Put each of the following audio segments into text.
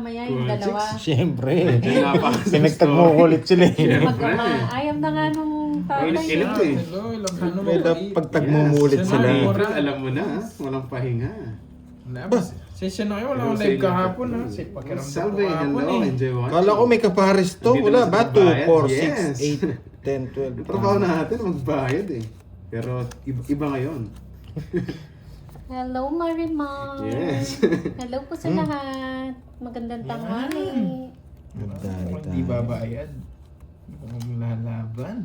mamaya yung dalawa. Siyempre. Pinagtagmukulit sila eh. Mag-ama. Ayaw na nga nung tatay. Ulit eh. May pagtagmumulit sila. Alam mo na, walang pahinga. Session na kayo, wala akong live kahapon ha. Kasi pakiramdam ko Salve, kahapon hello, eh. enjoy watching. Kala ko may kapares to. Dito Wala na sa ba? 2, bayad? 4, 6, 8, 10, 12. Yung trabaho natin, magbayad eh. Pero iba ngayon. Hello, Marimar. Yes. Hello po sa lahat. Magandang tanghali. Nagdali Kung hindi tayo. babayad. Hindi ko maglalaban.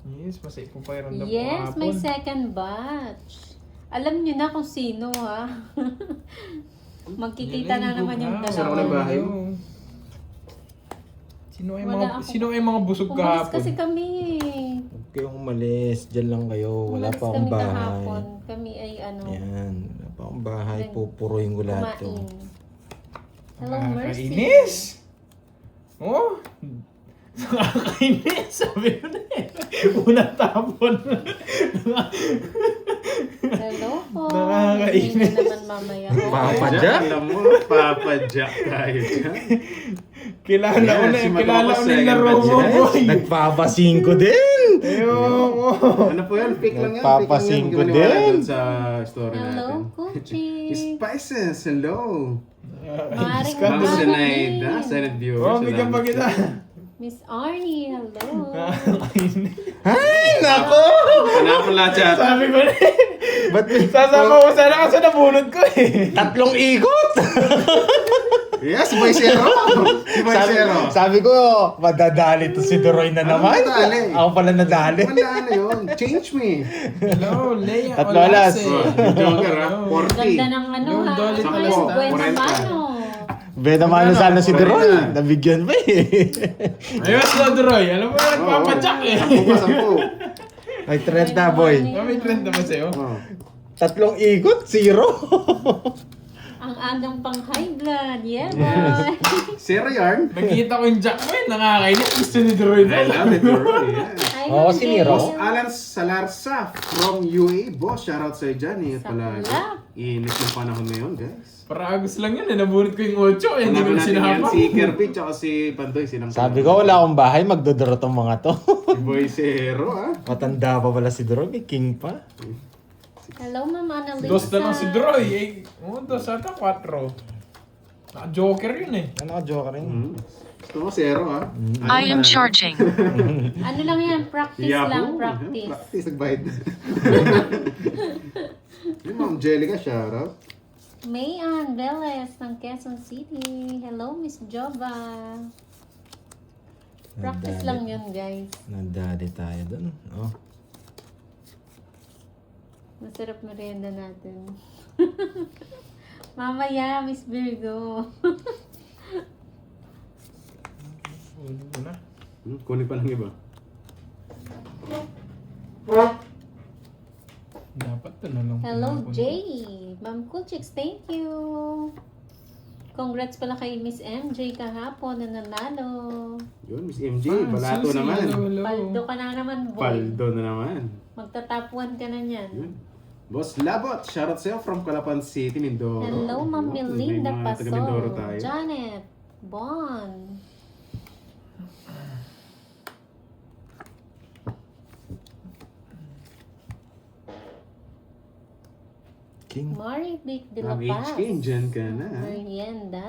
Yes, masaya po pakiramdam ko Yes, kahapon. may second batch. Alam niyo na kung sino ha. Magkikita na naman yung Sarap ng dalawa. bahay mo. Sino ay mga busog Umalis kahapon? kasi kami. Huwag kayong umalis. Diyan lang kayo. Wala Umalis pa akong kami bahay. kahapon. Kami ay ano, Yan. Wala pa akong bahay. Pupuruin ko lahat to. kumain. Hello, Mercy. Nakakainis! Oh! Nakakainis! Sabi ko na eh. Unang tapon. Hello po. Nakakainis. Hindi na naman mamaya. Papa Jack? Alam mo, Papa Jack tayo dyan. Kilala ko na si eh. Madonna Kilala ko na yung second laro batch mo, yan. boy. Nagpapasingko din! Ayoko. Ano po yan? Fake lang yan. Nagpapasingko Fake lang yan. Huwag din. dun sa story Hello, natin. Gucci. Spices, hello. Maring Ma'am Mama Zenaida, Lee. silent viewer. Oh, bigyan pa kita. Miss Arnie, hello. Nakakainis. Ay, nako! Hanapon lahat siya. Sabi ko na eh. Ba't Sasama ko sana kasi nabunod ko eh. 3 ikot? Yes, Boy Zero. Si Boy Zero. Sabi ko, madadali to si Doroy na Ano naman. madali? Ako pala nadali. Wala na yun. Change me. Hello, Leia Tatlo alas. Olase. Oh, yung Joker ha. 40. Ganda ng ano Yung ha. Dolly Ay, Palesta. buena 40. mano. Beda mano sana si Doroy. Nabigyan pa eh. Ayos na, Droy. Alam mo, nagpapadyak eh. 10 pa, 10. May trend na boy. May trend naman sa'yo. Oh. 3 ikot, 0. Ang agang pang high blood. Yeah, boy. Zero yarn. Nakikita ko yung jack mo eh. Nakakainis. Gusto ni Droy I love it, Roy. Yeah. Ay, Oo, hindi. si Nero. Boss Alan Salarsa from UAE. Boss, shoutout sa'yo dyan. Eh, Sa pala, kulap. init ng panahon ngayon, guys. Para gusto lang yun eh. Nabunod ko yung 8 eh. Hindi ko Hanapin na natin yan, sinahapa. si Kirby tsaka si Pandoy. Silang Sabi ko, wala akong bahay, magdodoro tong mga to. Si Boy Zero, ha? Matanda pa pala si Doroy, may king pa. Hello, Ma'am Annalisa. Dos na lang si Droy eh. Oo, 2 ata 4. Joker yun eh. Ano ka, joker rin? Gusto mo Zero, ha? I am charging. Ano lang yan? Practice lang, practice. Practice, nagbayad na. Yung Ma'am Jellica, shoutout. Mayan Velez ng Quezon City. Hello, Miss Jova. Practice lang yun, guys. Nadali tayo dun. Oh. Masarap merienda natin. Mamaya, Miss Virgo. Ulo ko na. Kunin pa ng iba. Dapat to na lang. Hello, pinapun- Jay. Ma'am Kulchicks, thank you. Congrats pala kay Miss MJ kahapon na nanalo. Yun, Miss MJ, Ah, balato Susie, naman. hello. Paldo ka na naman, boy. Paldo na naman. Magta-top 1 ka na niyan. Yun. Boss Labot, shoutout sa'yo from Calapan City, Mindoro. Hello, Ma'am Yun, Melinda may mga taga Mindoro Paso. tayo. Janet. Bon. King. Mari Vic de La Ma'am Paz. HK, dyan ka na. ha? Merienda.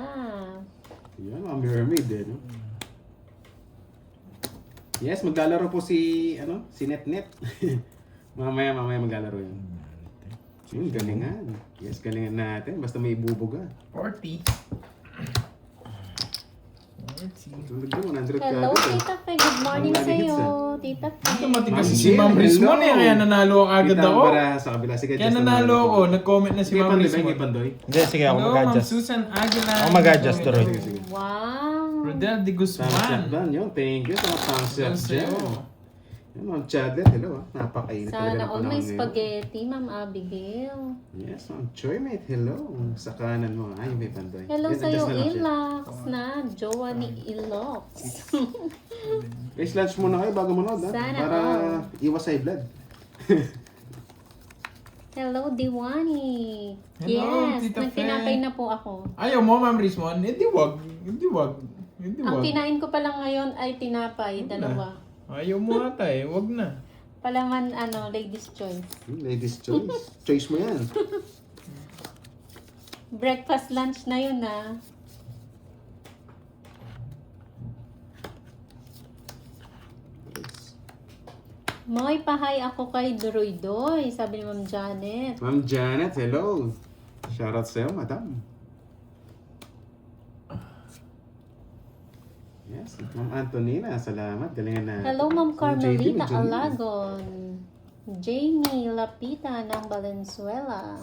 Yan, mga mermaid eh, no? Yes, maglalaro po si, si Netnet. mamaya maglalaro yun. Yun, galingan. Yes, galingan natin. Basta may ibubuga. 40. 40. Tulog na, 100 ka Hello, agad eh. Tita Fe. Good morning Ang sa'yo. higit Tita Ito Fe. matigas Ma'am si Ma'am Jill, Rismon hello. eh. Kaya nanalo agad Kita ako. para sa kabila. Sige, Kaya just nanalo ako. Nag-comment na si Sige, Ma'am Pandoy, Rismon. Bengi, Pandoy. Hindi, sige ako Hello, Ma'am mag-adjust. Susan Aguilar. Ako mag-adjust, Roy. Sige, sige. Wow. Rodel de Thumbs up Guzman. down yun. Thank you sa mga thumbs up Hello dyan. sa'yo. Yan, Ma'am Chadlet, hello. Napakainit talaga Sana ng all panahon may ngayon. spaghetti, Ma'am Abigail. Yes, Ma'am Choymate, hello. Sa kanan mo. Ay, may Pandoy. Hello Yan, sa'yo, adjust na lang siya. Ilax na. Jowa ni Ilox. Guys, lunch muna kayo bago manood, ha? Sana Para all. iwas high blood. Hello, Diwani. Hello, Yes, Tita nagtinapay Fe. na po ako. Ayaw mo, Ma'am Rismon? Hindi wag. Hindi wag. Hindi Ang wag. kinain ko pa lang ngayon ay tinapay, dalawa. Ayaw mo ata eh. Wag na. Palaman, ladies choice. Ladies choice. Choice mo yan. Breakfast, lunch na yun Moy, pahay ako kay Duroy-Doy, sabi ni Ma'am Janet. Ma'am Janet, hello. Shoutout sa'yo, madam. Yes, Ma'am Antonina, salamat. Galingan na. Hello, Ma'am JD, Carmelita JD. Alagon. Jamie Lapita ng Valenzuela.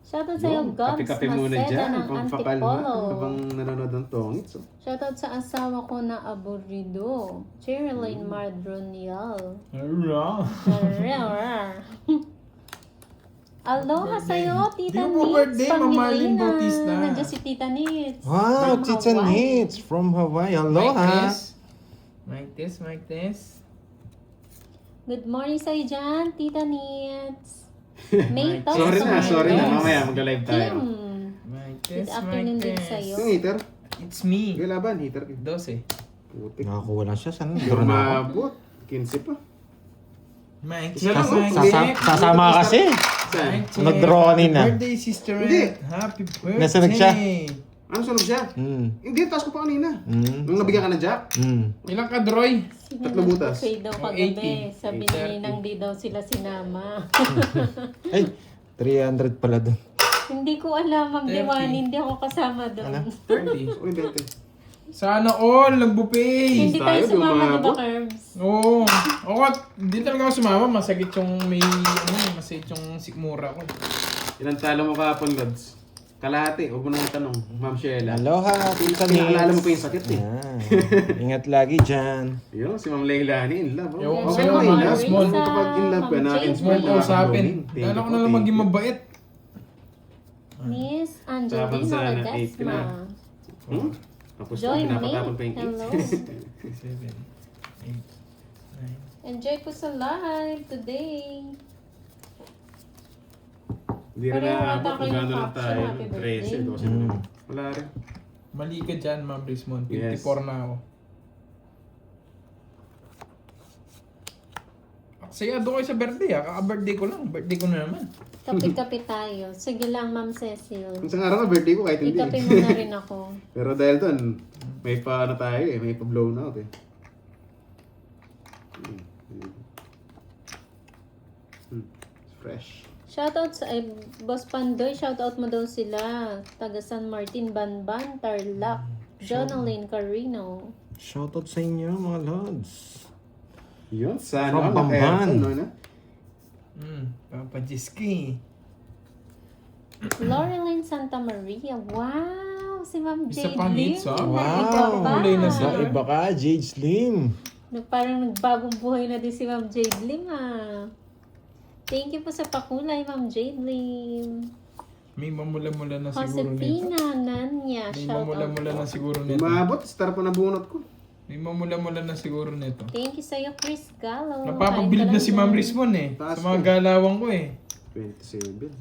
Shoutout sa'yo, Yun, Gobs kape-kape muna Maceda dyan. ng Pampakalma Antipolo. habang nanonood ng tongits. Oh. Shoutout sa asawa ko na aburido, Cherilyn Mardronial. Aloha sa'yo, Tita Di mo Nits, birthday, Ma'am Marlene Pangilina. Bautista. Nandiyan si Tita Nits. Wow, from Tita Hawaii. Nits from Hawaii. Aloha. Mic test. Good morning sa'yo dyan, Tita Nits. May Mic toast test. Sorry na. Yes. Mamaya, mag-live tayo. Kim, Mic good test, afternoon mic din test. sa'yo. Yung heater? It's me. Yung laban, heater. 12. Putik. Nakakuha lang siya. Sana Yung duro na ako. mabot. 15 pa. Mic Isa test, lang, oh. mic Sasama, check. sasama kasi. Saan? Mic check. Nag-draw kanina. Happy birthday, Sister Hindi. Red. Happy birthday. Nasunog siya? Ano sunog siya? Hindi, taas ko pa kanina. Nung nabigyan ka na Jack, Ilang ka, Droy? Tatlo butas. Buffet daw Oh, kagabi. 80. Sabi 80. ni Nang di daw sila sinama. Ay, 300 pala doon. Hindi ko alam, Ma'am 30. Diwani. Hindi ako kasama doon. 30. Uy, 20. Sana all, nag-buffet. Hindi tayo Tayo, sumama, di ba, lumabot. Curbs? Oo. Ako, hindi talaga ako sumama. Masakit yung masakit yung sikmura ko. Ilang talo mo kahapon, Lods? Kalahati, huwag mo nang tanong. Ma'am Sheila. Aloha, Tita Nits. Pinaalala mo pa yung sakit eh. Ingat lagi dyan. Yun, si Ma'am Leilani in love. Yung Okay sa'yo, lang, in Ma'am love. Small. Ano kapag in love ka, Ma'am na-inspire Jade. na Kausapin. Thank Lalo you ko po, na lang thank maging you. mabait. Miss Tapos Angelina sana, 8 Ledesma. na. Tapos Joy May, pinapatapon pa yung hello. 7, 8, 9. Enjoy ko sa live today. Hindi rin Pareho na ata ako, kayo ng gano'n lang caption, tayo. happy birthday. 13, 12 na. Wala rin. Mali ka dyan, Ma'am Rismon. 54 Yes. na ako. Sayado kayo sa birthday Kaka-birthday ko lang. Birthday ko na naman. Kape-kape tayo. Sige lang, Ma'am Cecil. Kung sa araw ka, birthday ko kahit hindi. Ikape mo na rin ako. Pero dahil doon, may pa ano tayo eh, may pa blown out eh. Fresh. Shoutout sa Boss Pandoy, shoutout mo daw sila. Taga San Martin, Banban, Tarlac, Jonaline Carino. Shoutout sa inyo, mga lods. Yun, sana From all Bamban. no? Papa Jiski. Loreline Santa Maria. Wow! Si Ma'am Isa Jade pang Lim. hits, ah. Wow! Kulay na Sa sila. iba ka, Jade Slim. Parang nagbagong buhay na din si Ma'am Jade Lim, Thank you po sa pakulay, Ma'am Jade Lim. May mamula-mula na siguro nito. Josefina Nanya, May shoutout mamula-mula na po. siguro nito. Umabot, star pa na bunot ko. May mamula-mula na siguro nito. Thank you sa'yo, Chris Gallo. Napapabilib Kain ka na si lang Ma'am dyan. Rismon eh. Taas Sa mga ko. galawang ko eh. 27.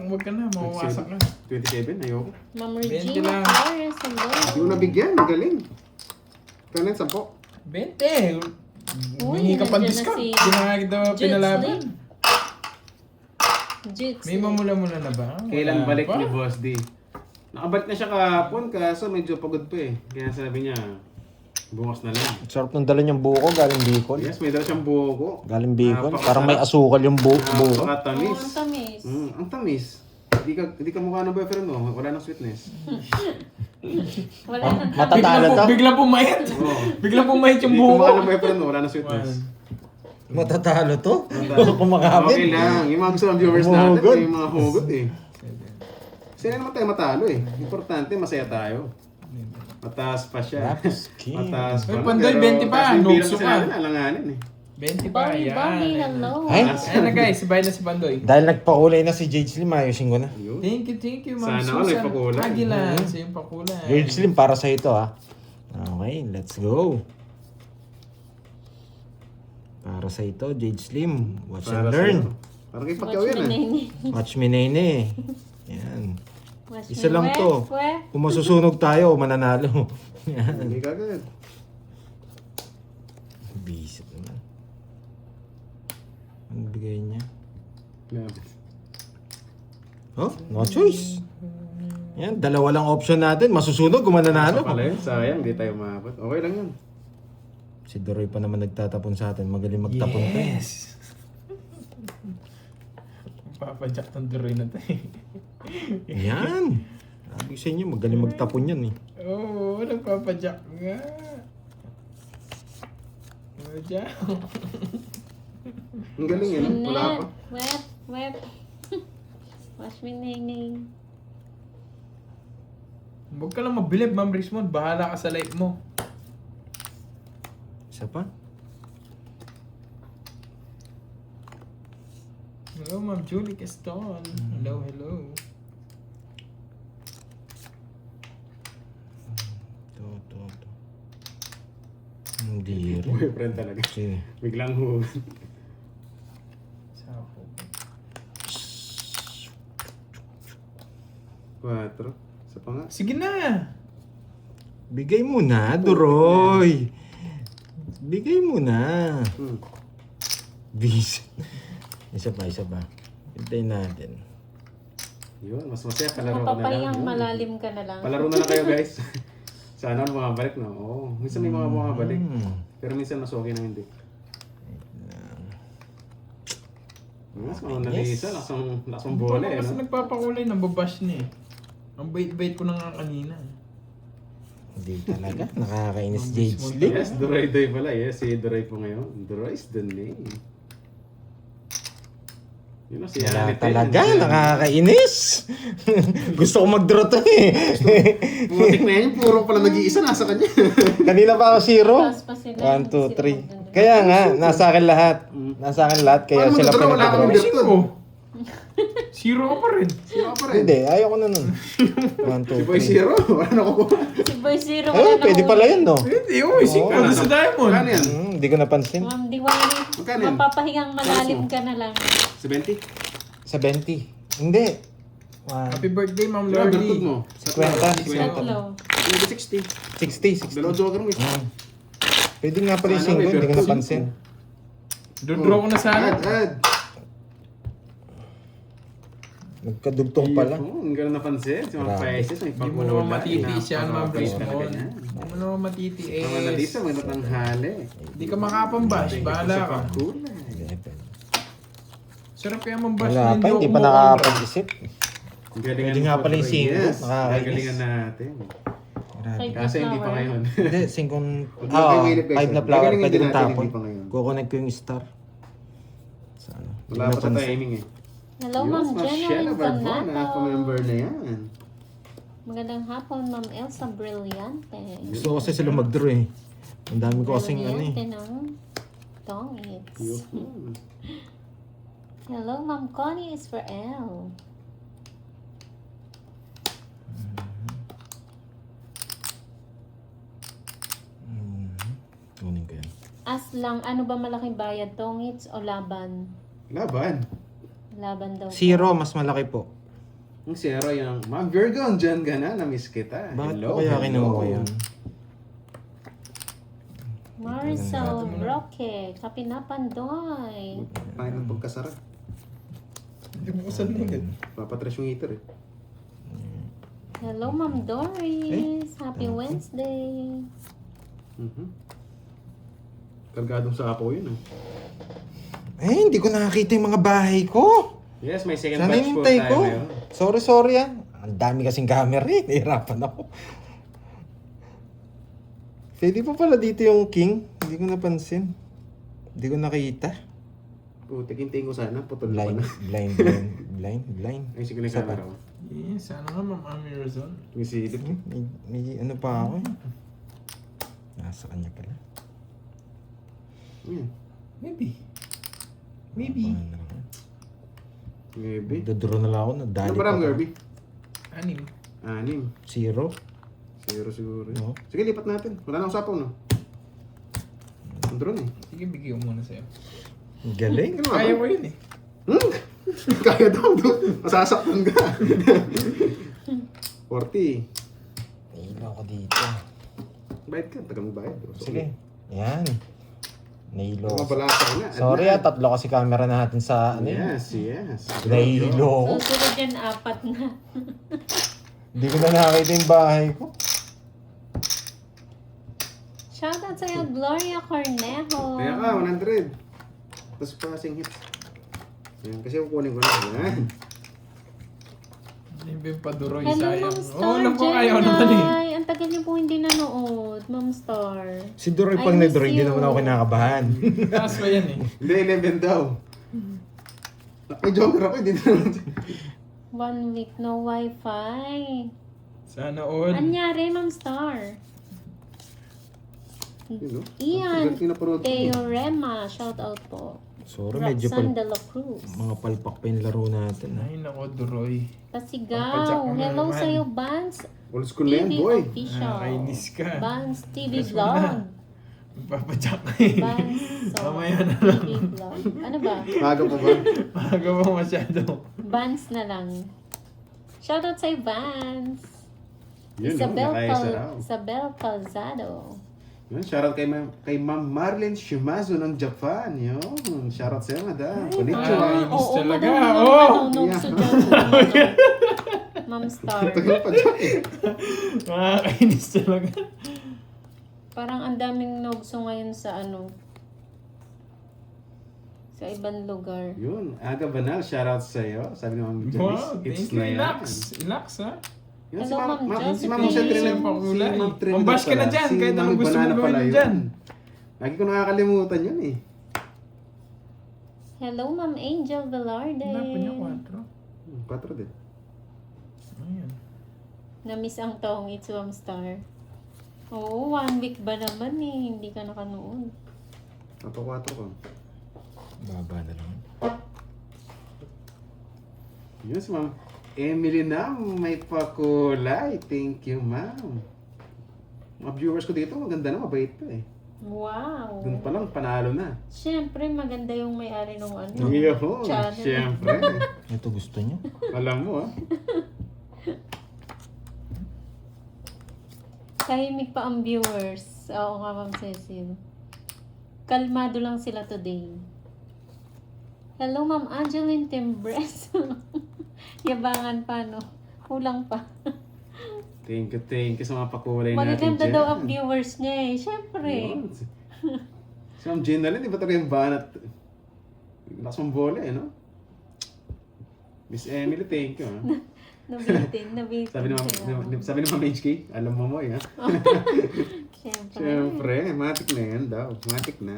Wag ka na, mawawasak ka. 27, ayoko. Ma'am 20 Regina lang. Flores, hello. Hindi ko nabigyan, magaling. Kanan, 10. 20! Uy, Humingi ka pa nandiyan na discount. si Hindi na nga kita Jude pinalaban. Slim. Jude May Slim. mamula-mula na ba? Kailan Wala balik pa. ni Boss D? Nakabalik na siya kahapon, kaso medyo pagod pa eh. Kaya sabi niya, bukas na lang. Sarap ng dala niyang buko, galing Bicol. Yes, may dala siyang buko. Galing Bicol. Napakasarap. Parang may asukal yung buko. Napakatamis. Oh, ang tamis. Ang tamis. Hindi ka mukha ng boyfriend mo, wala nang sweetness. Wala na. Matatalo to. Biglang pumayat. Oo. Biglang pumayat yung Hindi ka mukha buko. ng boyfriend mo, wala nang sweetness. Matatalo to. Okay Kumakapit. lang. Yung mga gusto ng viewers natin, Humuhugot. yung mga hugot eh. Sila naman tayo matalo eh. Importante, masaya tayo. Mataas pa siya. Tapos, king. Mataas pa. Uy, Pandoy, Pero 20 pa. taas yung bilang Nukso kasi ka. natin, alanganin eh. 20 pa, Bobby, Bobby, yan. hello. Ay, Ayan na guys, sabay na si Pandoy. dahil nagpakulay na si Jade Slim, ayusin ko na. Yun. Thank you, Ma'am Sana all may Susan pakulay. Aguilar sa iyong pakulay. Jade Slim, para sa ito ha. Okay, let's go. Para sa ito, Jade Slim. Watch Para and learn. sa'yo. Parang kay Pacquiao Watch yan me, ah. Nene. Watch me, Nene. Yan. Watch Isa me, lang to. Kung masusunog tayo, mananalo. Yan. Hindi kagad. Bisit naman. Ano bigay niya? Grabe. Oh, no choice. Yan, dalawa lang option natin. Masusunog kung mananalo. Pala yun, sayang, hindi tayo maabot. Okay lang yun. Si Doroy pa naman nagtatapon sa atin. Magaling magtapon to. Yes! Papadyak ng duroy na to eh. Yan. Sabi ko sa inyo, magaling magtapon yan eh. Oo, nagpapadyak nga. Padyak. Ang galing yun, wala pa. Web. Watch me, Nene. Huwag ka lang mabilib, Ma'am Rismond. Bahala ka sa life mo. Isa pa? Hello, Ma'am Julie Caston. Hello. Ito. Hindi rin. Boyfriend talaga. Sige. Biglang hu. Sapo. 4. Isa pa nga. Sige na! Bigay mo na, Doroy. Bigay mo na. Bis. Isa pa. Hintayin natin. Yun, mas masaya. Palaro ka na lang. Mapapahiyang Yun. malalim ka na lang. Palaro na lang kayo guys. Sana bumabalik na. Oo. Minsan may mga bumabalik. Pero minsan mas okay na hindi. Mas mga nalisa. Laksong bola eh. Kasi No? nagpapakulay, nababash na eh. Ang bait-bait ko na nga kanina. Hindi talaga. Nakakainis Jade Slim. Yes, Duray Day pala. Yes, si Duray po ngayon. Duray is the name. Yun o, si Wala Anite. talaga. Nakakainis. Gusto ko mag-draw to eh. Putik na yan. Puro pala nag-iisa. Nasa kanya. Kanina pa ako zero. Taas pa sila. 1, 2, 3. Kaya nga, nasa akin lahat. Nasa akin lahat. Kaya Paano sila mag-draw? Wala kang pinag-draw. Bertod. Zero ka pa rin. Sino pa rin? Hindi, ayoko na nun. 1, Si 2, Boy 3. Zero. Wala na kukuha. Si Boy Zero. Eh, pwede pala yun, no? Hindi, uy, sing ka sa diamond. Magkano yan? Hindi ko napansin. Ma'am Diwali. Magkano yan? Mapapahiyang malalim ka na lang. 70? Sa 20. Hindi. Happy birthday, Ma'am Ano ang Bertod Lordy. mo? 50. Tatlo. Maybe 60. 60. Dalawang joker mo. Pwede nga pala yung Sana 5, may hindi ko Bertod. napansin. Dodraw ko na sana. Add. Nagkadugtong pala. Oo, hindi ko na napansin. Si mga Grabe. Pisces, may Hindi mo naman pagmula. matitiis yan, Ma'am Napakabait talaga Rismond. niya. Hindi mo naman matitiis. Mga nalisa, may natanghali. Hindi ka makapambash, bahala ka. Kulay. Sarap kaya mambash Wala na pa, hindi pa umuumbra. nakakapag-isip. Ang galingan Pwede nga mo, pala yung Troy. singko. Yes, Nakakainis. galingan natin. Grabe. Kaso hindi pa ngayon. Hindi, 5 Huwag mo kayong hilip, guys, 5 na ah. flower, Galingan pwede din kong natin, tapon. hindi pa ngayon. Kukonek ko yung star. Sa ano? Wala pa sa timing eh. Hello, Yun, Ma'am Michelle Jenna Barbona, Infanato. member na yan. Magandang hapon, Ma'am Elsa Brillante. Gusto ko kasi sila mag-draw eh. Ang dami ko kasing ano eh. Brillante ng tongits. Yun. Hello, Ma'am Connie Israel. Kunin ko yan. Aslang, ano ba malaking bayad? Tongits o laban? Laban. Laban daw. Zero, mas malaki po. Ang zero yung, Ma'am Virgo, andyan ka na, na-miss kita. Bakit Hello, po kaya hello. kinuha ko yan? Marcel Roque, Kapinapandoy. Pangit ng pagkasara. Hindi mo kasal na agad. Papatres yung heater eh. Hello, Ma'am Doris. Happy Wednesday. Kargadong sapo yun eh. Eh, hindi ko nakakita yung mga bahay ko. Yes, may second Sana batch po hinintay tayo ko. ngayon. Sorry ah. Ang dami kasing camera eh. Nahirapan ako. Pwede pa pala dito yung king. Hindi ko napansin. Hindi ko nakita. Putik, hintayin ko sana. Putol na Blind, pala. blind. Ay, sige na Isa pa. camera ko. Yes, sana nga, Ma'am Ami Rizal. May silip. May ano pa ako eh. Nasa kanya pala. Yan. Maybe. Gabi. Dodraw na lang ako. Nadali Ano ba ram, pa. Garby? 6. 6. Zero. Zero siguro. Oo. Sige, lipat natin. Wala na akong sapaw, no? Ang drone eh. Sige, bigyan ko muna sa'yo. Galing. Kaya ko yun eh. Kaya daw, dude. Masasaktan ka. 40. Nahilo ako dito. Bayad ka, tagal mo bayad. Sige. Yan. Nahilo ako. Mabalasa ka na. Sorry tatlo kasi camera natin sa ano yun. Yes. Nahilo ako. Susunod yan, 4 na. Hindi ko na nakakita yung bahay ko. Shoutout sa'yo, Gloria Cornejo. Kaya ka, 100. Tapos passing hits. Yan, kasi kukunin ko na. Yan. Hindi ba yung paduroy, Hello, sayang. Ma'am Oo, Star alam ko ayaw naman eh. Jenay. Ang tagal niyo po hindi nanood, Ma'am Star. Si Duroy I pag miss nag-Duroy, hindi you. naman ako kinakabahan. Taas pa yan eh. Hindi, 11 daw. May joker ako, hindi naman. 1 week, no wifi. Sana all. Anyari, Ma'am Star? Yun, no? Ian Ang pinapanood ko. Teorema, shoutout po. Sorry, medyo Roxanne de la Cruz. mga palpak pa yung laro natin. Ay, nako, Duroy. Pasigaw. Papadyak mo na Hello naman. sa'yo, Bans Old school na yan, TV boy. Official. Nakakainis ka. Bans TV Yes, Vlog. wala. Magpapadyak ka eh. Bans Mamaya na lang. TV Vlog. Ano ba? Maga pa ba? Maaga mo masyado. Bans na lang. Shoutout sa'yo, Bans. Yun, no? Nakaisa raw. Isabel Calzado. Yun, shoutout kay Ma'am Marlene Shimazu ng Japan. Yun, shoutout sa'yo, madam. Konnichiwa. Ay, Inis talaga. madam, Oh! manunog Yeah. sa dyan. Ma'am Star. Tagal pa dyan eh. Nakakainis talaga. Parang ang daming nogso ngayon sa ano. Sa ibang lugar. Yun, Aga Banal, shoutout sa'yo. Sabi ni Ma'am Janice, Wow, it's thank you. na yan. Relax. Relax ha. Yun, Hello, Ma'am si Ma'am Josephine. Michelle Trinidad. Yung pakulay. Si Ma'am Trinidad Pambash ka na pala. dyan, Si kahit Ma'am anong gusto mo Banana gawin pala yun. dyan. Lagi ko nakakalimutan yun eh. Hello, Ma'am Angel Velarde. Hanapin niya 4 din. 4. Ayan. Na-miss ang tong It's Ma'am Star. Oo, 1 week ba naman eh. Hindi ka nakanood. Apo 4 ko. Baba na lang. Yun si Ma'am Emily na may pakulay. Thank you, ma'am. Mga viewers ko dito, maganda na, mabait pa eh. Wow. Doon pa lang, panalo na. Siyempre, maganda yung may-ari ng ano. Yun, channel. siyempre. Ito gusto nyo? Alam mo ah. Tahimik pa ang viewers. Oo nga, Ma'am Cecil. Kalmado lang sila today. Hello, Ma'am Angeline Timbres. Yabangan pa, no? Kulang pa. Thank you sa mga pakulay natin Magaganda dyan. daw ang viewers niya eh. Siyempre. Yun. Si Ma'am Gina Lynn, di ba talaga yung banat? Lakas mong bola eh, no? Miss Emily, thank you ah. Nabitin. Sabi ni Ma'am HK, alam mo eh ha? Siyempre. Siyempre, matik na yan daw. Matik na.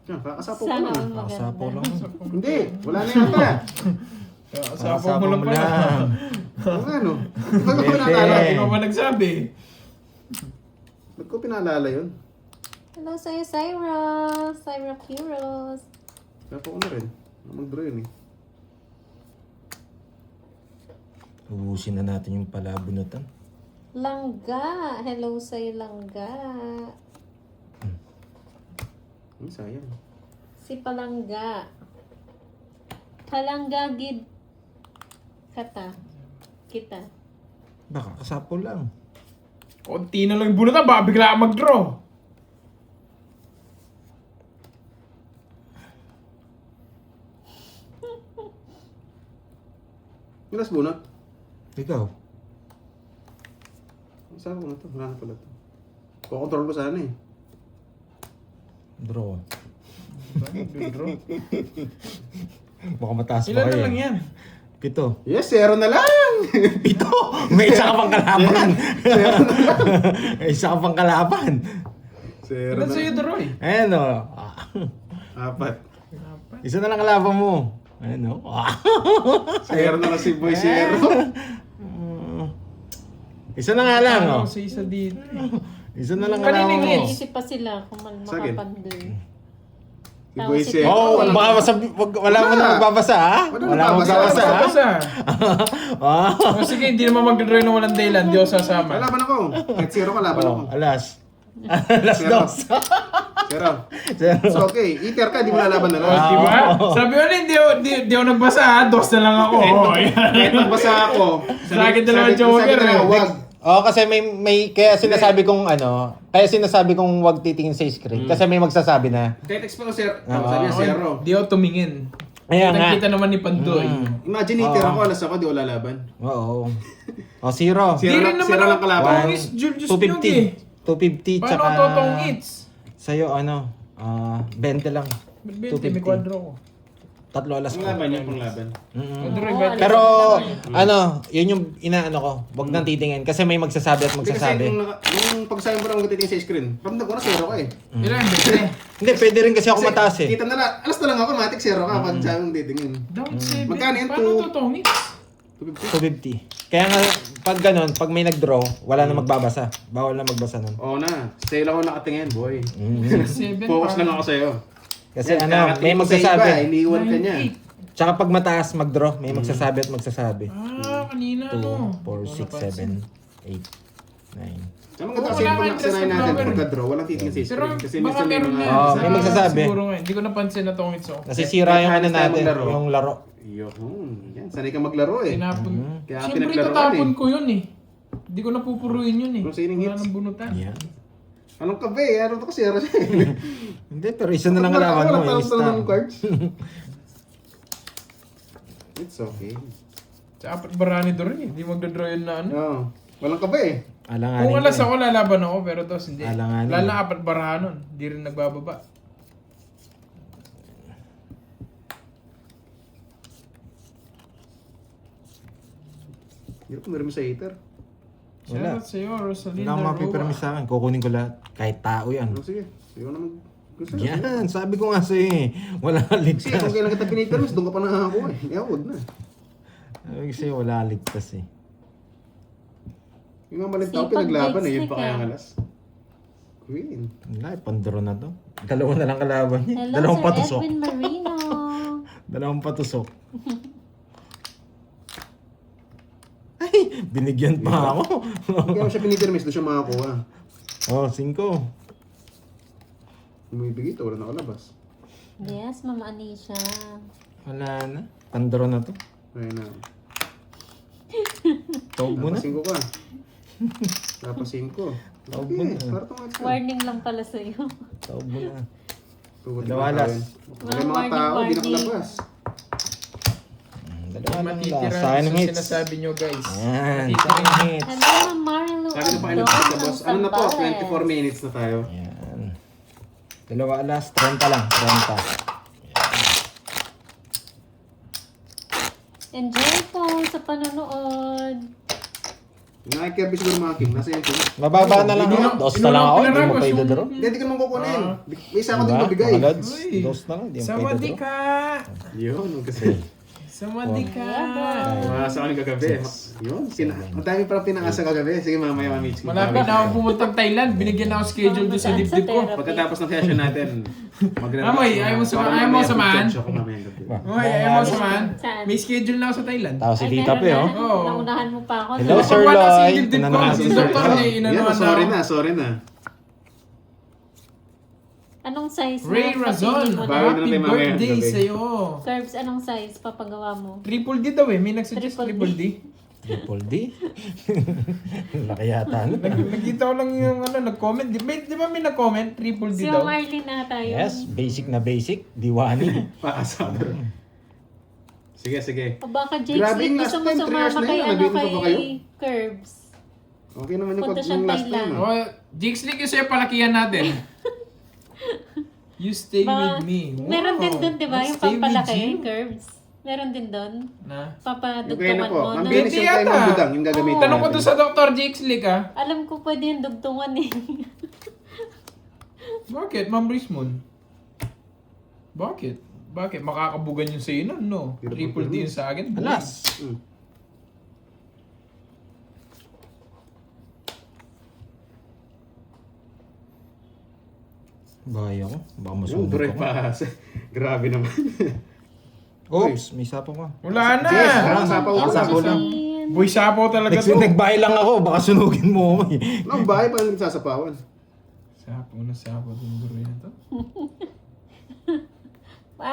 Yan, kakasapo ko Sana lang. all Nakasapo maganda. lang. Hindi, wala na yata. Sapo mo lang pala. Ano ano? Ba't ko Pwede. pinaalala? Ikaw ba nagsabi? Ba't ko pinaalala yun? Hello sa'yo, Syra. Syra Puros. Sapo ko na rin. Mag-draw yun eh. Ubusin na natin yung palabunutan. Langga. Hello sa'yo, Langga. Ay, sayang. Si Palangga. Palangga gid. Kita. Baka kasapo lang. Konti na lang bunutan, baka bigla ka mag-draw. Milas bunot. Ikaw? Saan ko na to? Wala na pala to. Kukontrol ko sana eh. Draw. Draw. Baka mataas pa Ilan na kayo. lang yan? 7. Yes, 0 na lang! 7! May isa ka pang kalaban! May isa ka pang kalaban! 0 Ilan na sa'yo, lang. Duroy? Ayan o. 4. Isa na lang kalaban mo. Ayan o. 0 na lang si Boy, 0. Isa na nga lang o. Ano sa isa dito? Isa na lang Kanina kalaban mo. yung Iisip pa sila kung Sagin. makapandoy. Si Boy si Sero. Oh, baka wala mo na magbabasa, ha? Wala Wala mo magbabasa. magbabasa, ha? Basta. Ah. O sige, hindi naman mag-draw ng walang dahilan. Di ako sasama. Laban ako. Kahit zero ka, laban ako. Oh, alas. Alas Zero. dos. Zero. So okay, iter ka, di mo lalaban na O, lang. di ba? Sabi ko na, di ako nagbasa ha. Dos na lang ako. O, ayan. Kahit magbasa ako. Sa akin dalawang joker, sabi ko na, eh. wag. Oh, kasi may kaya sinasabi kong kaya sinasabi kong wag titingin sa screen kasi may magsasabi na. Kahit expect ko zero. Oo. Sabi niya zero. Di ako tumingin. Ayan nga. Nakita naman ni Pandoy. Imagine iter ako, alas ako, di ko lalaban. Oo. Oh, zero. Di Zero rin lang- naman zero lang ako kalaban. tongis, Julius Nyog eh. 250 Paano tsaka ako totongits? sa'yo 20 lang. 20, may kwadro ko. Tatlo alas Ang ko. laban yun, pang laban. Kwadro, Oo, bet. Pero yun yung inaano ko, wag nang titingin kasi may magsasabi at Hindi kasi magsasabi. nung pagsabi mo lang magtitingin sa screen, ramdam ko na zero ka eh. Ilan, bet? Hindi, pwede rin kasi ako Kasi mataas eh. Kita na lang, alas na lang ako, matik zero ka pag sabi mong titingin. Down 7. Magkano yan? Paano Two- totongits? 250. Kaya nga, pag ganun, pag may nag-draw, wala na magbabasa. Bawal na magbasa nun. Oo na, sa'yo lang ako nakatingin, boy. 7 Focus lang ako sa'yo. Kasi Yan, may nakatingin ko sa magsasabi. iba, iniwan ka niya. Tsaka pag mataas mag-draw, may magsasabi at magsasabi. Kanina 2, ano? 4, 6, 7, 8, 9. Sa mga kasi Wala pag kang interest nakasanayan sa natin, vlogger. pagka-draw, walang titingin sa Pero screen. Kasi baka minsan may meron mga... yan. Oo, may magsasabi. Siguro nga, hindi ko napansin na tongits ako. Nasisira yung Kahit ano halos tayo natin, maglaro. yung laro. Yun, yan, sanay ka maglaro eh. Tinapon. Kaya Siyempre pinaglaruan tatapon eh. ko yun eh. Hindi ko napupuruin yun eh. Kung sino yung Wala hits? nang bunutan. Yan. Anong kape? Ano to kasi? Ano siya eh? Hindi, pero isa na lang alaman mo. Walang Isa. tanong ng cards. It's okay. Sa apat barani doon rin eh. Hindi magdadraw yun na ano. No, walang kape eh. Alanganin Kung alas ko eh. ako, lalaban ako. Pero dos hindi. Alanganin. Lalo na apat barahan nun. Hindi rin nagbababa. Hirap meron mo sa hater. Wala. Shoutout sa'yo, Rosalinda Wala akong mapipermis Roa. sa akin. Kukunin ko lahat. Kahit tao yan. Ano sige? Ikaw naman. Gusto mo. Yan, sabi ko nga sa'yo eh. Wala Kasi ligtas. kung kailan kita pinipermis, doon ka pa nakakuha eh. Eh, huwag na. Sabi ko sa'yo, wala ligtas eh. Yung mga maling tao Sipag pinaglaban eh. Yun breaks pa ka. kaya ang alas. Queen. Wala, pandro na to. Dalawa na lang kalaban niya. Hello, Dalawang Sir patusok. Edwin Marino. Dalawang patusok. Ay, binigyan pa ako. Kung kaya mo siya pinipermis, doon siya makakuha. Oh, 5. Umibigay ito, wala nakalabas. Yes, Mama Anisha. Wala na. Pandro na to. Ayun na. Tawag mo na. Napasin ko ka. Napasin ko. Tawag Okay, mo na. para tumatsa. Warning lang pala sa'yo. Tawag mo na. Tugot Dalawalas. Wala mga Warning, tao, di warning. nakalabas. Dalawa lang Matitira last. Sayang sa hits. sinasabi nyo guys. Yan. Matitira. Sayang hits. Hello, Ma'am Marilu. Sabi na pa kayo sa boss. Ano na po? 24 minutes na tayo. Yan. Dalawa alas. 30 lang. 30. Enjoy po sa panonood. Nakikirby siguro mga king. Nasa yan king. Mababa na lang ako. Dos na lang ako. Hindi mo pa idodoro. Hindi ko naman kukunin. May isa ko din Diba? mabigay. Mga lods. Uy. Dos na lang. Hindi mo pa Sawadee idodoro. ka! Yun, kasi. Sawadee ka! Umasa ka ng kagabi. Yun, ang dami pala pinangasa kagabi. Sige, mamaya mamits. Malapit na ako pumunta ng Thailand. Binigyan na ako schedule doon sa dibdib ko. Pagkatapos ng session natin, magre-relax. Amoy, na. ayaw mo Para ayaw mo mamaya samahan? mag-check ako mamayang gabi. Uy, ayaw mo samahan? Saan? May schedule na ako sa Thailand. Tao si Ay, Tita meron Pe, oh. na. Oo. Naunahan mo pa ako. Hello, no? Sir Wala Lloyd. sa dibdib ko. Tinanong Si natin. Dr. niya, Yan, inanuhan na sorry ako. na, sorry na. Anong size na? Ray Razon, Papili mo na. Bago na happy tayo mamaya ng birthday gabi. sa'yo. Curbs, anong size papagawa mo? Triple D daw eh. May nagsuggest Triple D. triple D. Triple D. Laki yata. Ano? Nakita ko lang yung nag-comment. Di ba may nag-comment? Triple D Si daw. Ma'am Arlene na tayo. Yes, basic na basic. Diwani. Paasar. Sige, sige. O baka Grabe Jake yung gusto last mo time, 3 years sumama na kay yun. ano Nag-wait pa ba kayo? kay Curbs. Okay naman yung Punta siyang yung last time. Thailand. ah. Oh, Jigs League yung sa'yo palakihan natin. You stay with me. Wow. Meron din doon, di ba? Yung Stay with pampalaki, you. Curbs. Meron din doon. Na? Yung kayo na Papadugtungan po. mo. Ang No? bilis Hindi yung time yata. ng budang, yung gagamitin Tanong ko natin. to sa Dr. Jigs League ah. Alam ko pwede yung dugtungan eh. Bakit? Ma'am Rismon? Bakit? Bakit? Makakabugan yung sa'yo nun, no? Triple D yung sa akin. Alas. Hmm. Bahay ako. Baka Yung masunog Duroy ako. pa. Grabe naman. Oops, may sapo ka. Wala na! Yes, parang sapaw Yes, ko. Sapaw si- lang. Boy, sapaw talaga to. Nagbahay lang ako, baka sunugin mo ako eh. Ang bahay pa nang sasapawan. Sapaw na sapaw itong Duroy na to.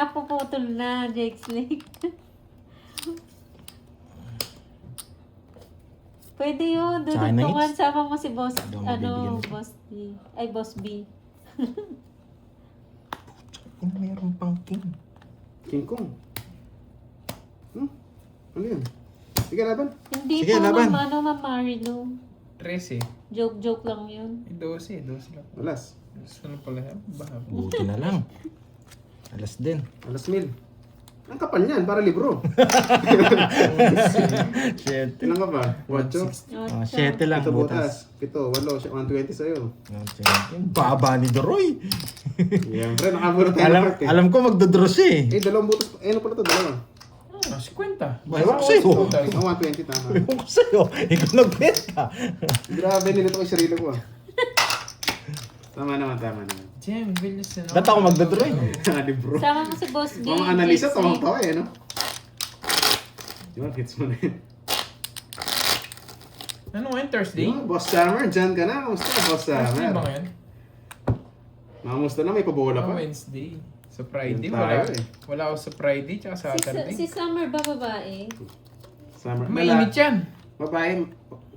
Puputol na, Jake Snake. Pwede yun. China Dudugtungan. hits? Sama mo si Boss, Hindi ako mabibigyan. Boss D. Ay, Boss B. Mayroon pang king. King Kong. Ano yun? Sige, laban. Hindi Sige, po, laban. Ma'am Marilu. 13. Joke lang yun. 12 lang. Alas. Ano pala yan? Baha. Buti na lang. Alas din. Alas mil. Ang kapal niyan, para libro. Shit. Ilan ka ba? 8? Ah, 7 lang, Ito butas. butas. 8, 120 sa'yo. Yung baba ni Doroy. Yan, pre, nakabura tayo ng park eh. Alam ko magdodraw siya eh. Dalawang butas. Ano pala ito? Dalawa. Ah, 50. Ewan ko sa'yo. Ang 120, tama. Ewan ko sa'yo. Ikaw nagbenta. Grabe, nilito ko yung sarili ko ah. Tama naman. Jem, bilis na. Ba't ako magdodraw eh? Libro. Sama mo si Boss B. Mga analisa, Jake tawang Snake. tawa eh, no? Diba, hits mo na yun. Ano ngayon, Thursday? Diba, Boss Summer, dyan ka na. Kamusta, Boss Thursday ba Summer? ngayon? Kamusta na, may pabola Ah, pa. Wednesday. Sa Friday, Yun wala. tayo eh. Wala ako sa Friday, tsaka Saturday. Si Summer ba babae? Summer. Mainit yan. Babae.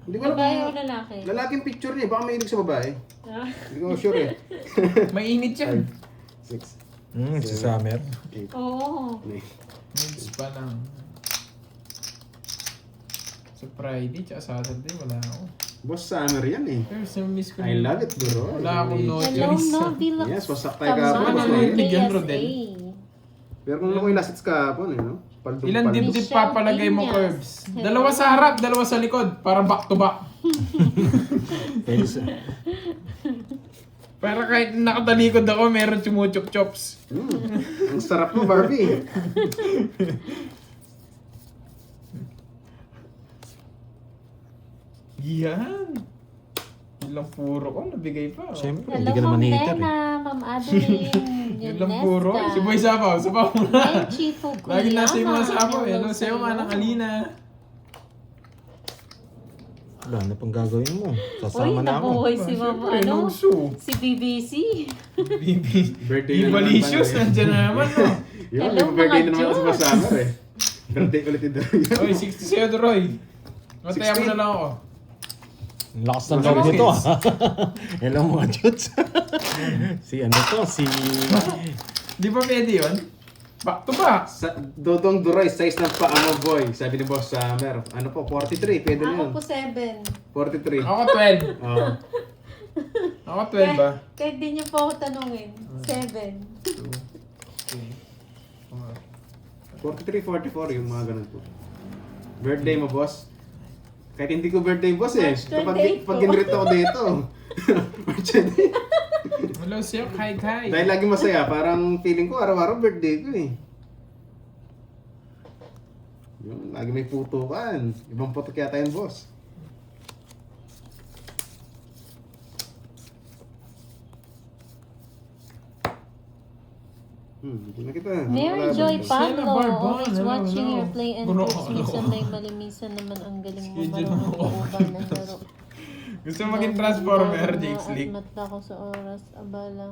Hindi ko alam Babae o kung lalaki? lalaking picture niya. Baka mahilig sa babae. Ah. Hindi ko sure eh. Mainit yan. 6, Si Summer. 8, Oo. 9. Minutes pa lang. Sa Friday, tsaka Saturday, wala ako. Boss Summer yan eh. Pero sa miss ko I love it, bro. Wala akong no Hello, choice. Novila. Yes, wasak tayo kahapon. Ano, Boss, eh. bigyan KSA. Rodel? Pero kung ako yung last hits kahapon eh, no? Paldong Ilan paldong. dibdib Michelle papalagay mo, Piñas. Curbs? Hello. Dalawa sa harap, dalawa sa likod. Para back to back. Pwede sa... Para kahit nakatalikod ako, meron chumuchop-chops. Ang sarap mo, Barbie. Yan. Ilang puro ko, nabigay pa. Oh. Siyempre, Hello, hindi ka naman Ma'am hater eh. Lena, Ma'am Adeline, Ilang puro. Yunesta. Si Boy Sapaw, sapaw mo na. Ay, Chifu Lagi nasa yung mga Kuyama. sapaw. Hello Ano, sa'yo sa'yo. nga ng Alina. Wala na pang gagawin mo. Uy, Sasama na ako. nabuhay si Ma'am, Siyempre, ano? Luso. Si BBC. Bibi. Birthday na naman. Ibalicious, pala eh. nandiyan na naman, no? Yun, Hello, may birthday mga na naman ako sa Diyos. Summer eh. Birthday ko ulit ito. Oy, 60 sa'yo, Roy. Mataya mo 60. na lang ako. Ang lakas ng Hello, loob nito kids. ah. Hello mga chutes. Si ano to, si... Di ba pwede yun? Back to back. Dodong Duroy, size ng paa mo, boy. Sabi ni Boss Summer. Ano po, 43. Pwede na yun. Ako po 7. 43. Ako 12. Oo. Ako 12 ba? Kahit di niyo po ako tanungin. 7. 43, 44, yung mga ganun po. Birthday mo, boss? Kahit hindi ko birthday, boss eh. March 28 Kapag po. ginrito ako dito. March 28. Hello, sa'yo. Hi. Dahil lagi masaya, parang feeling ko araw-araw birthday ko eh. Yun, lagi may putukan. Ibang putok yata yun, boss. Hindi na kita. Mary Wala Joy ba? Pablo, Barbon, always hello, watching hello. your play and Bro, posts. Minsan hello. may malimisan naman ang galing mo. Schedule Marunong mo. maubang ng laro. Gusto mo maging transformer, At Jake Slick? matla ko sa oras, abala.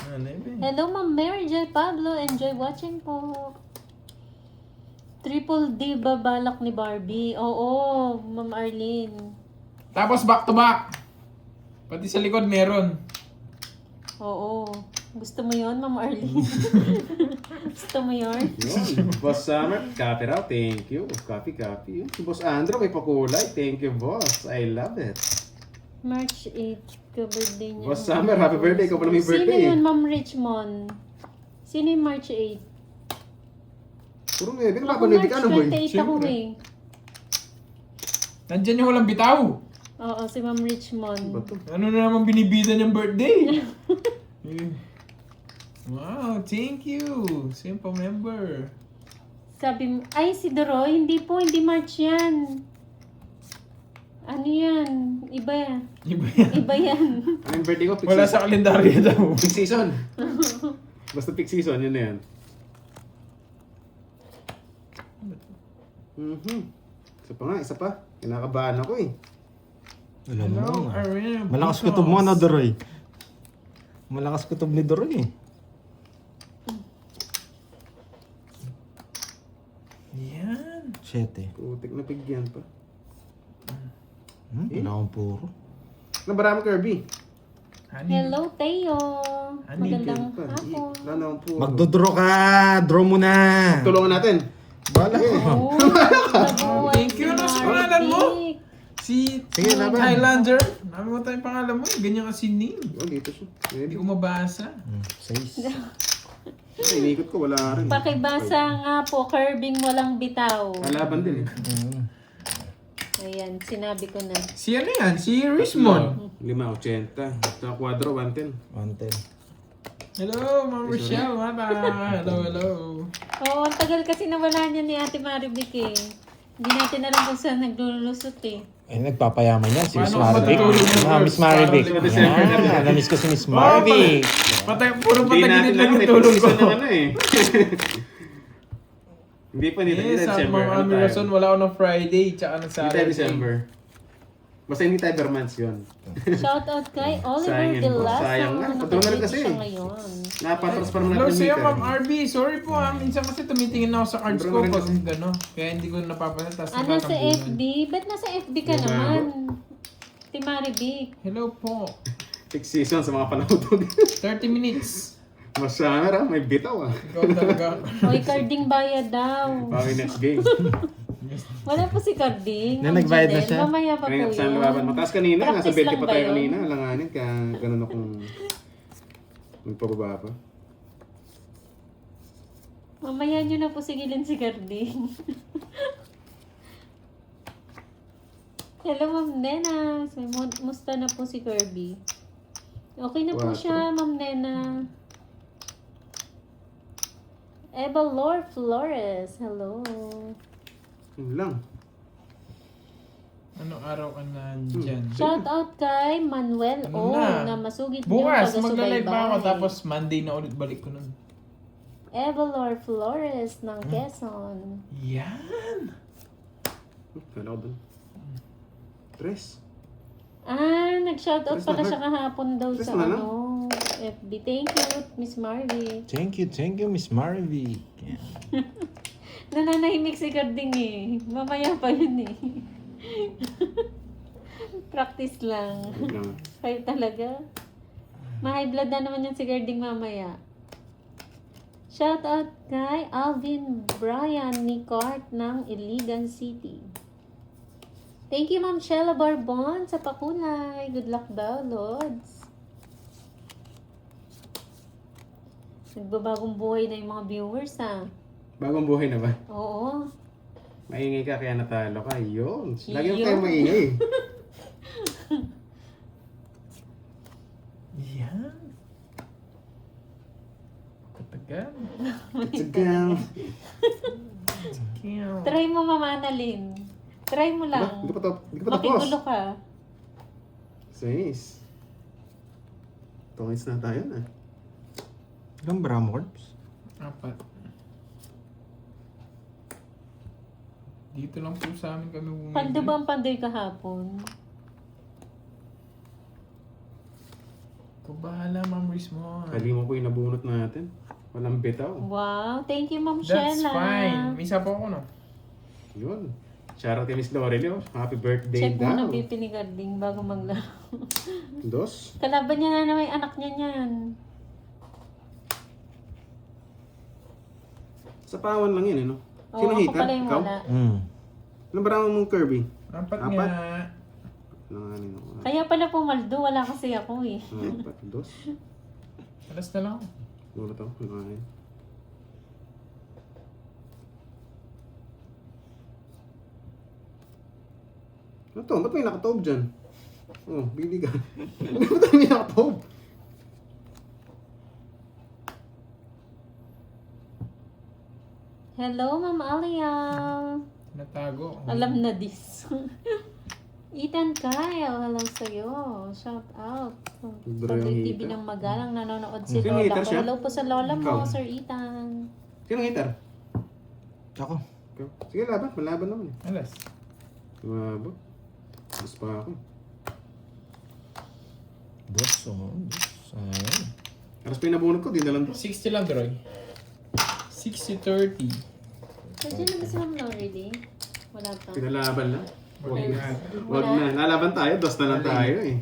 Ano yun? Hello, Ma'am Mary Joy Pablo. Enjoy watching po. Triple D ba balak ni Barbie? Oo, Ma'am Arlene. Tapos back to back. Pati sa likod meron. Oo. Gusto mo yon, Ma'am Arlene? Gusto mo yon? Yun. Boss Summer, copy raw. Thank you. Copy. Yun. Si Boss Andrew, may pakulay. Thank you, boss. I love it. March 8, ka-birthday niya. Boss Summer, happy birthday. Ikaw pala may birthday. Sino yun, Ma'am Richmond? Sino yung March 8? Puro nga, di Ako ba napanood March ka ano, boy? 28 ako Siyempre. eh. Nandyan yung walang bitaw. Oo, si Ma'am Richmond. Bato. Ano na naman binibida niyang birthday? Wow, thank you. Simple member. Sabi mo, ay si Doroy, hindi po, hindi March yan. Ano yan? Iba yan. Iba yan. Iba yan. Ang birthday ko, peak Wala season. sa kalendaryo daw. Peak season. Basta peak season, yun na yan. Isa pa nga, isa pa. Kinakabahan ako eh. Alam mo Hello, nga. Ariel. Malakas kutob mo, ano, Doroy? Malakas kutob ni Doroy eh. Yan. 7. Putik na pigyan pa. Wala akong puro. Nabarami Kirby. Honey. Hello, Teo. Ano Magandang Pa. hapon. Wala na akong puro. Magdodraw ka! Draw mo na! Tulungan natin. Bala ko. Oh, nabuhay Thank you, si nasa Marvick. pangalan mo. Si Sige, laban. Highlander. Namin mo tayong pangalan mo. Ganyan kasi name. Oh, dito siya. Hindi ko mabasa. 6. Ay, inikot ko, wala rin. Pakibasa nga po, curbing walang bitaw. Kalaban din eh. Ayan, sinabi ko na. Si ano yan? Si Richmond. 5.80. Sa quadro, 110. 110. Hello, Ma'am Rochelle. Mata. Hello, hello. Oo, ang tagal kasi nawala niya ni Ate Maribik eh. Hindi natin alam kung saan naglulusot eh. Ay, nagpapayaman yan si Miss Paano Marvick. matutulog yung Ah, Miss Marvick. girls? Yan, namiss ko si Miss Marvick. Puro Hindi natin pataginit lang alam, yung may tulog peak ko. season ng ano eh. Hindi pa, hindi tayo Yes, sa December. Ma'am Ano Ami tayo? Rason, wala ako ng Friday, tsaka ng Hindi tayo Saturday. December. Basta hindi tayo Bermans yun. Shoutout kay Oliver Sayang yun De po. Lasso. Sayang nga. Patulong na rin kasi siya eh. ngayon. Napatransfer mo Hello natin sa'yo, meter. Ma'am RB. Sorry po ha. Minsan kasi tumitingin ako sa cards ko Sobrang pag rin gano. Kaya hindi ko napapansin. Tapos Ah, nasa natatambunan. FB? Ba't nasa FB ka Diba? naman? Ate Maribik. Hello po. Peak season sa mga panahutog. 30 minutes. Masama may bitaw ah. Ikaw talaga. Oy, carding bayad daw. Bawi next game. Wala po si Carding. Na Ma'am nagbayad na Janelle. siya? Mamaya pa po Kanina sa lumaban. yun. Mataas kanina. Nasa Practice 20 lang pa ba tayo yun? kanina. Alanganin. Kaya ganun akong magpababa pa. Mamaya nyo na po sigilin si Carding. Hello, Ma'am Nena. Musta na po si Kirby? Okay na po Wato. siya, Ma'am Nena. Eva Lore Flores. Hello. Yun lang. Anong araw ka na dyan? Shout out kay Manuel Ano O na? na masugid Bukas, niyong magla-live ba ako? taga-subaybay. Tapos Monday na ulit balik ko nun. Evalor Flores ng Quezon. Yan! Kala ko dun. Tres. Ah, nag-shoutout Tres pala na siya kahapon daw Tres sa na lang. FB. Thank you, Miss Marvy. Thank you, Miss Marvick. Yan. Nananahimik si Carding eh. Mamaya pa yun eh. Practice lang. Yun lang. Kayo talaga. Ma-high blood na naman yan si Carding mamaya. Shoutout kay Alvin Brian Nicart ng Iligan City. Thank you, Ma'am Shella Barbon sa pakulay. Good luck daw, Lods. Nagbabagong buhay na yung mga viewers, ha? Bagong buhay na ba? Oo. Maingay ka kaya natalo ka. Yun. Lagi mo Yun. tayong maingay. Yan! Katagal. Tsagang. Kiyaw. Try mo, Mama Annalyn. Try mo lang. Hindi pa tapos. Makigulo ka. 6. Tungis na tayo na. Ilang Brahmo Corps? 4. Dito lang po sa amin kami bumili. Paldo ba ang panday kahapon? Ikaw bahala, Ma'am Rismon. Kali mo po yung nabunot natin. Walang bitaw. Wow, thank you, Ma'am That's Shella. fine. May isa po ako, no? Yun. Shoutout kay Miss Lorelio. Happy birthday Check mo na daw. BP ni Garding bago maglaro. Dos. Kalaban niya na naman yung anak niya niyan. Sa pawan lang yun, eh, no? Oo, Sino ako hikap? pala yung Ikaw? wala. Ano ba naman mong Kirby? 4 4? nga. Langanin ako. Kaya pala pumaldo, wala kasi ako eh. 4, 2. Alas na lang ako. Ano to? Langanin. Ano to? Ba't may nakatob dyan? Oh, bili ka. Ba't may nakatob? Hello, Ma'am Alia. Natago. Alam na this. Ethan Kyle, hello sa'yo. Shout out. Bro, yung Public TV Ethan. ng Magalang, nanonood si Sino Lola hater ko. siya? Hello po sa Lola mo, Ikaw. Sir Ethan. Sino hitter? Ako. Sige, laban. Malaban naman. Alas. Tumaba. Mas pa ako. Boss, sayang. Aras pa yung nabunod ko, di na lang. 60 lang, Droy. 60-30. Nandiyan na ba si Ma'am Laurie? Wala pa. Pinalaban na. Wag na. Wag na. Lalaban tayo. Dos na lang tayo eh.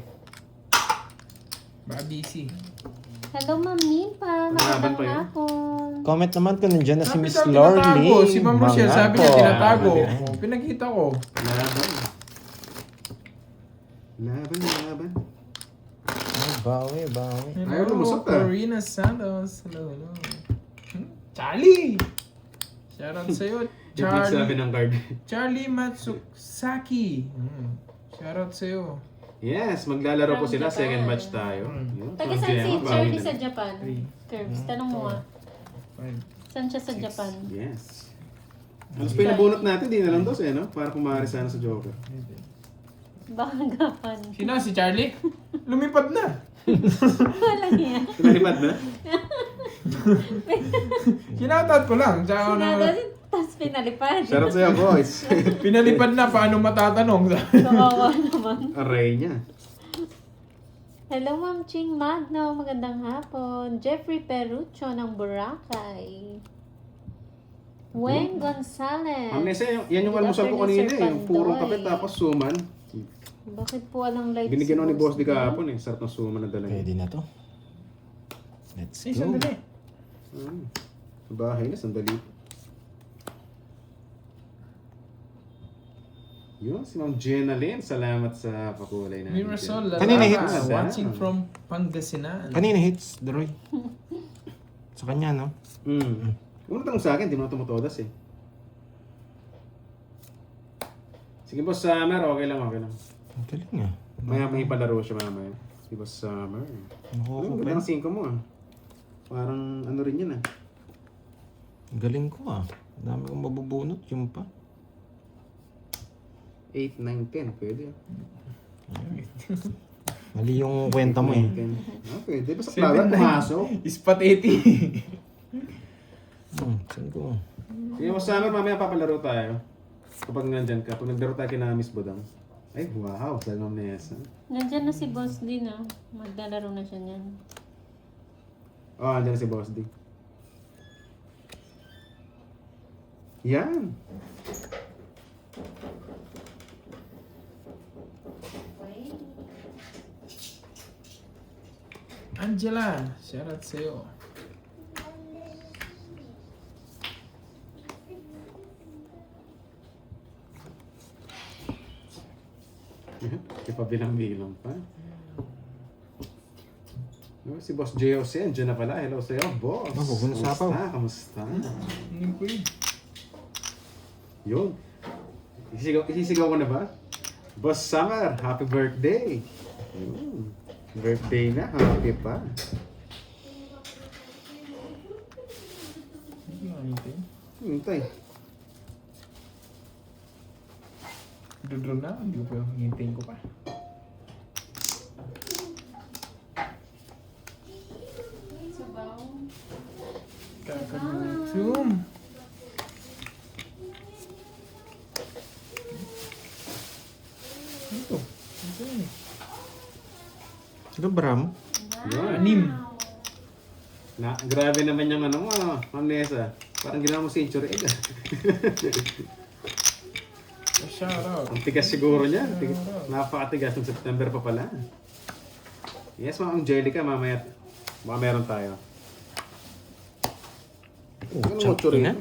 Baka busy. Hello, Ma'am Nimpa. Laban Magandang pa yun. hapon. Comment naman kung nandiyan na si Sabi Miss sabi Lorly. tinatago. Si Ma'am Rochelle, Mga sabi niya po. tinatago. Laban. Oh, pinakita ko. Laban. Laban. Ay, bawi. Ayaw lumusot, ah. Corina Santos. Hello. Charlie! Shoutout sa'yo, Yung sabi Charlie. ng card. Charlie Matsusaki. Shoutout sa'yo. Yes, maglalaro po From sila. Japan. Second batch tayo. Yun, Taga from saan si Gemma, bawi Shirley na. sa Japan? Curbs, tanong mo nga. 5. Saan siya sa Japan? Yes. Alas pa yung nabunot natin, di na lang dos eh, no? Para kumari sana sa Joker. Baka gapan. Sino? Si Charlie? Lumipad na. Walang yan. Pinalipad na? Sinatad ko lang. Tsaka na, Sinada, tapos pinalipad. Shoutout sa'yo, boys. pinalipad na. Paano matatanong? Kawawa naman. Array niya. Hello, Ma'am Ching Magno. Magandang hapon. Jeffrey Perucho ng Boracay. Weng Gonzalez. Amnesia, yan yung Good almusal ko afternoon, kanina Sir eh. Yung purong Pandoy. kape tapos suman. Bakit po walang lights? Binigyan ako ni Boss di kahapon eh. Sarap ng suman na dala niya. Pwede na to. Let's Ay, go. sandali. Sa bahay na, sandali. Yun, si Ma'am Jenna Lynn. Salamat sa pakulay na. Mirasol Kanina Lalaba, hits. watching from Pangasinan. Kanina hits, Droy. Sa kanya, no? Kung tanong sa akin, di mo na tumutodas eh. Sige Boss Summer, okay lang. Ang galing ah. Maya may palaro siya mamaya. Si Boss Summer. Nakuha ko Ang pa. ganda ng 5 mo ah. Parang ano rin yun ah. Ang galing ko ah. Ang dami kong mabubunot. Yung pa. 8, 9, 10. Pwede ah. Mali yung kwenta mo eh. 10. Ah, pwede. Basta flower, pumasok. Spaghetti. Saan ko? Sige Boss Summer, mamaya papalaro tayo. Kapag nandyan ka, pag naglaro tayo kina Miss Bodang. Ay, wow, sa Ma'am Nessa. Nandiyan na si Boss din ah. Maglalaro na siya niyan. Oh, andyan na si Boss D. Yan. Angela, shoutout sa'yo. Ipabilang-bilang pa. No, si Boss JOC, andyan na pala. Hello sa'yo, Boss. Oh, huwag mo na sapaw. Kamusta? Hindi ko yun. Yun. Isisigaw ko na ba? Boss Summer, happy birthday. Yun. Birthday na, happy pa. Hindi ko anything. Hintay. Dudro na, hindi ko pa hintayin ko pa. Kakag-zoom. Ito. Ito yun eh. Sino Bram? Yun. 6. Grabe naman yung ano mo, Ma'am Nessa. Parang ginawa mo century egg. Shoutout. Ang tigas siguro niya. Napakatigas ng September pa pala. Yes, Ma'am Angelica, mamaya baka meron tayo. Ano mo, Churi? na.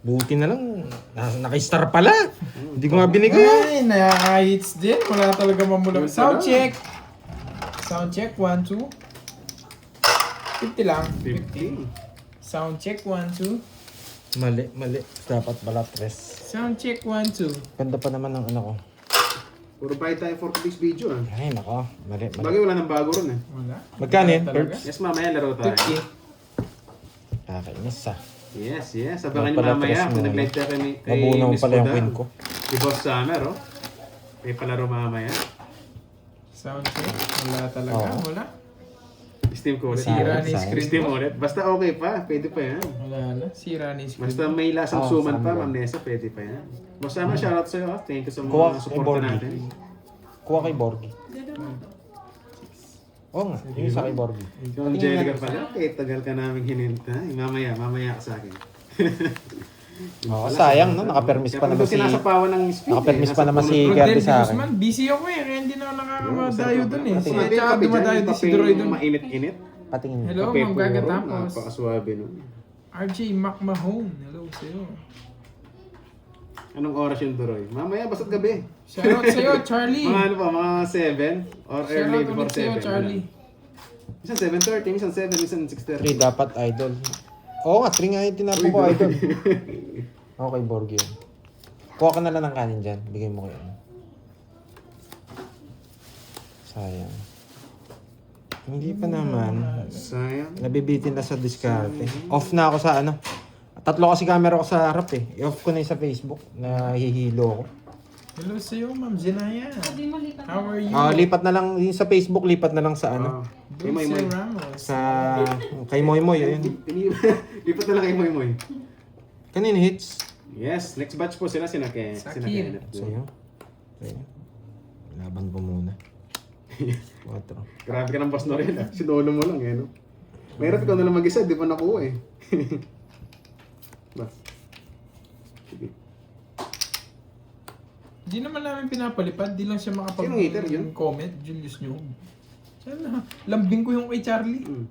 Buti na lang. Naka-star pala. Hindi ko nga binigay. Ay, na-hits din. Wala talaga mamula. Yun Sound pala. check. Sound check, 1, 2. 50 lang. 50. Sound check, 1, 2. Mali. Dapat pala 3. Sound check, 1, 2. Ganda pa naman ng ano ko. Puro bayad tayo for today's video ah. Ay, nako. Mali. Bagay wala nang bago ron eh. Wala. Magkano yun, Wala talaga. Perks? Yes, mamaya laro tayo. 50. Kakainis ah. Yes. Abangan niyo Pala mamaya tres kung mo, nag-live tayo kay Mabunaw Miss pala yung Bodang. win ko. Si Boss Summer, oh. May palaro mamaya. Sound check. Wala talaga. Oo. Wala. Steam ko ulit. Sira na yung Sayang. screen Steam ko. ulit. Basta okay pa. Pwede pa yan. Wala na. Sira na yung screen. Basta may lasang Oo, suman saan pa, ba? Ma'am Nessa, pwede pa yan. Basta shoutout sa'yo. Thank you sa Kuha mga kay suporta Borgie. natin. Kuha kay Borgie. Oo nga, yung isa kay Borgie. Ikaw, Angelica pala. Okay, tagal ka namin hinintay. Mamaya ka sa akin. Oo, sayang no, nakapermis pa naman si... Sinasapawan ng speed. Nakapermis pa naman si Rodel Kirby sa akin. Guzman, busy ako eh. Kaya hindi na ako nakakadayo dun eh. Pati Sila tsaka dumadayo din si Droy dun. Mainit-init. Patingin. Hello, Kape Ma'am puro, Gagatapos. napakaswabe nun. RJ McMahon. Hello sa'yo. Anong oras yung Duroy? Mamaya, basta't gabi. Shoutout sa'yo, Charlie. Mga ano pa, mga 7 or early Shoutout before ulit sa'yo, 7. Charlie. Minsan 7:30, minsan 7, minsan 3 6:30. dapat idol. Oo nga, 3 nga yung tinapo ko idol. Okay, Borgie yun. Kuha ka na lang ng kanin dyan. Bigay mo kayo. Sayang. Hindi pa naman. Sayang. Nabibitin na sa diskarte. Off na ako sa ano. Tatlo kasi camera ko sa harap eh. I-off ko na yung sa Facebook. Nahihilo ko. Hello sa'yo, Ma'am Zenaya. Sabi mo, lipat How are you? Lipat na lang yung sa Facebook, lipat na lang sa ano. Kay Moy Moy. Dulce Ramos. Sa kay Moy Moy yun. Lipat na lang kay Moy Moy. Kanina hits. Yes, next batch po sila Sakir. Sa'yo. Sa'yo. Laban ko muna. 4. Grabe ka ng boss Norel ah. Sinolo mo lang eh, no? Mahirap ikaw na lang mag-isa, di pa nakuha eh. Bas. Sige. Di naman namin pinapalipad. Di lang siya Sinong hater yun? makapag-comment. Julius Nyog. Sana. Lambing ko yung kay Charlie. Mm.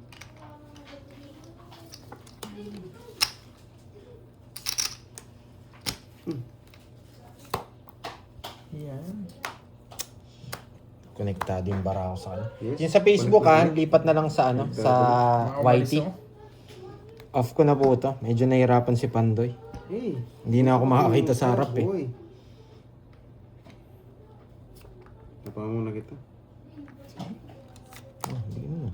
Yan. Konektado yung bara ko sa kanya. Yes. Yung sa Facebook Connect. lipat na lang sa ano, sa Makakawalis YT. ako. Off ko na po ito. Medyo nahirapan si Pandoy. Hey. Hindi na ako makakita sa harap eh. Boy. Napamuna kita. Hindi mo.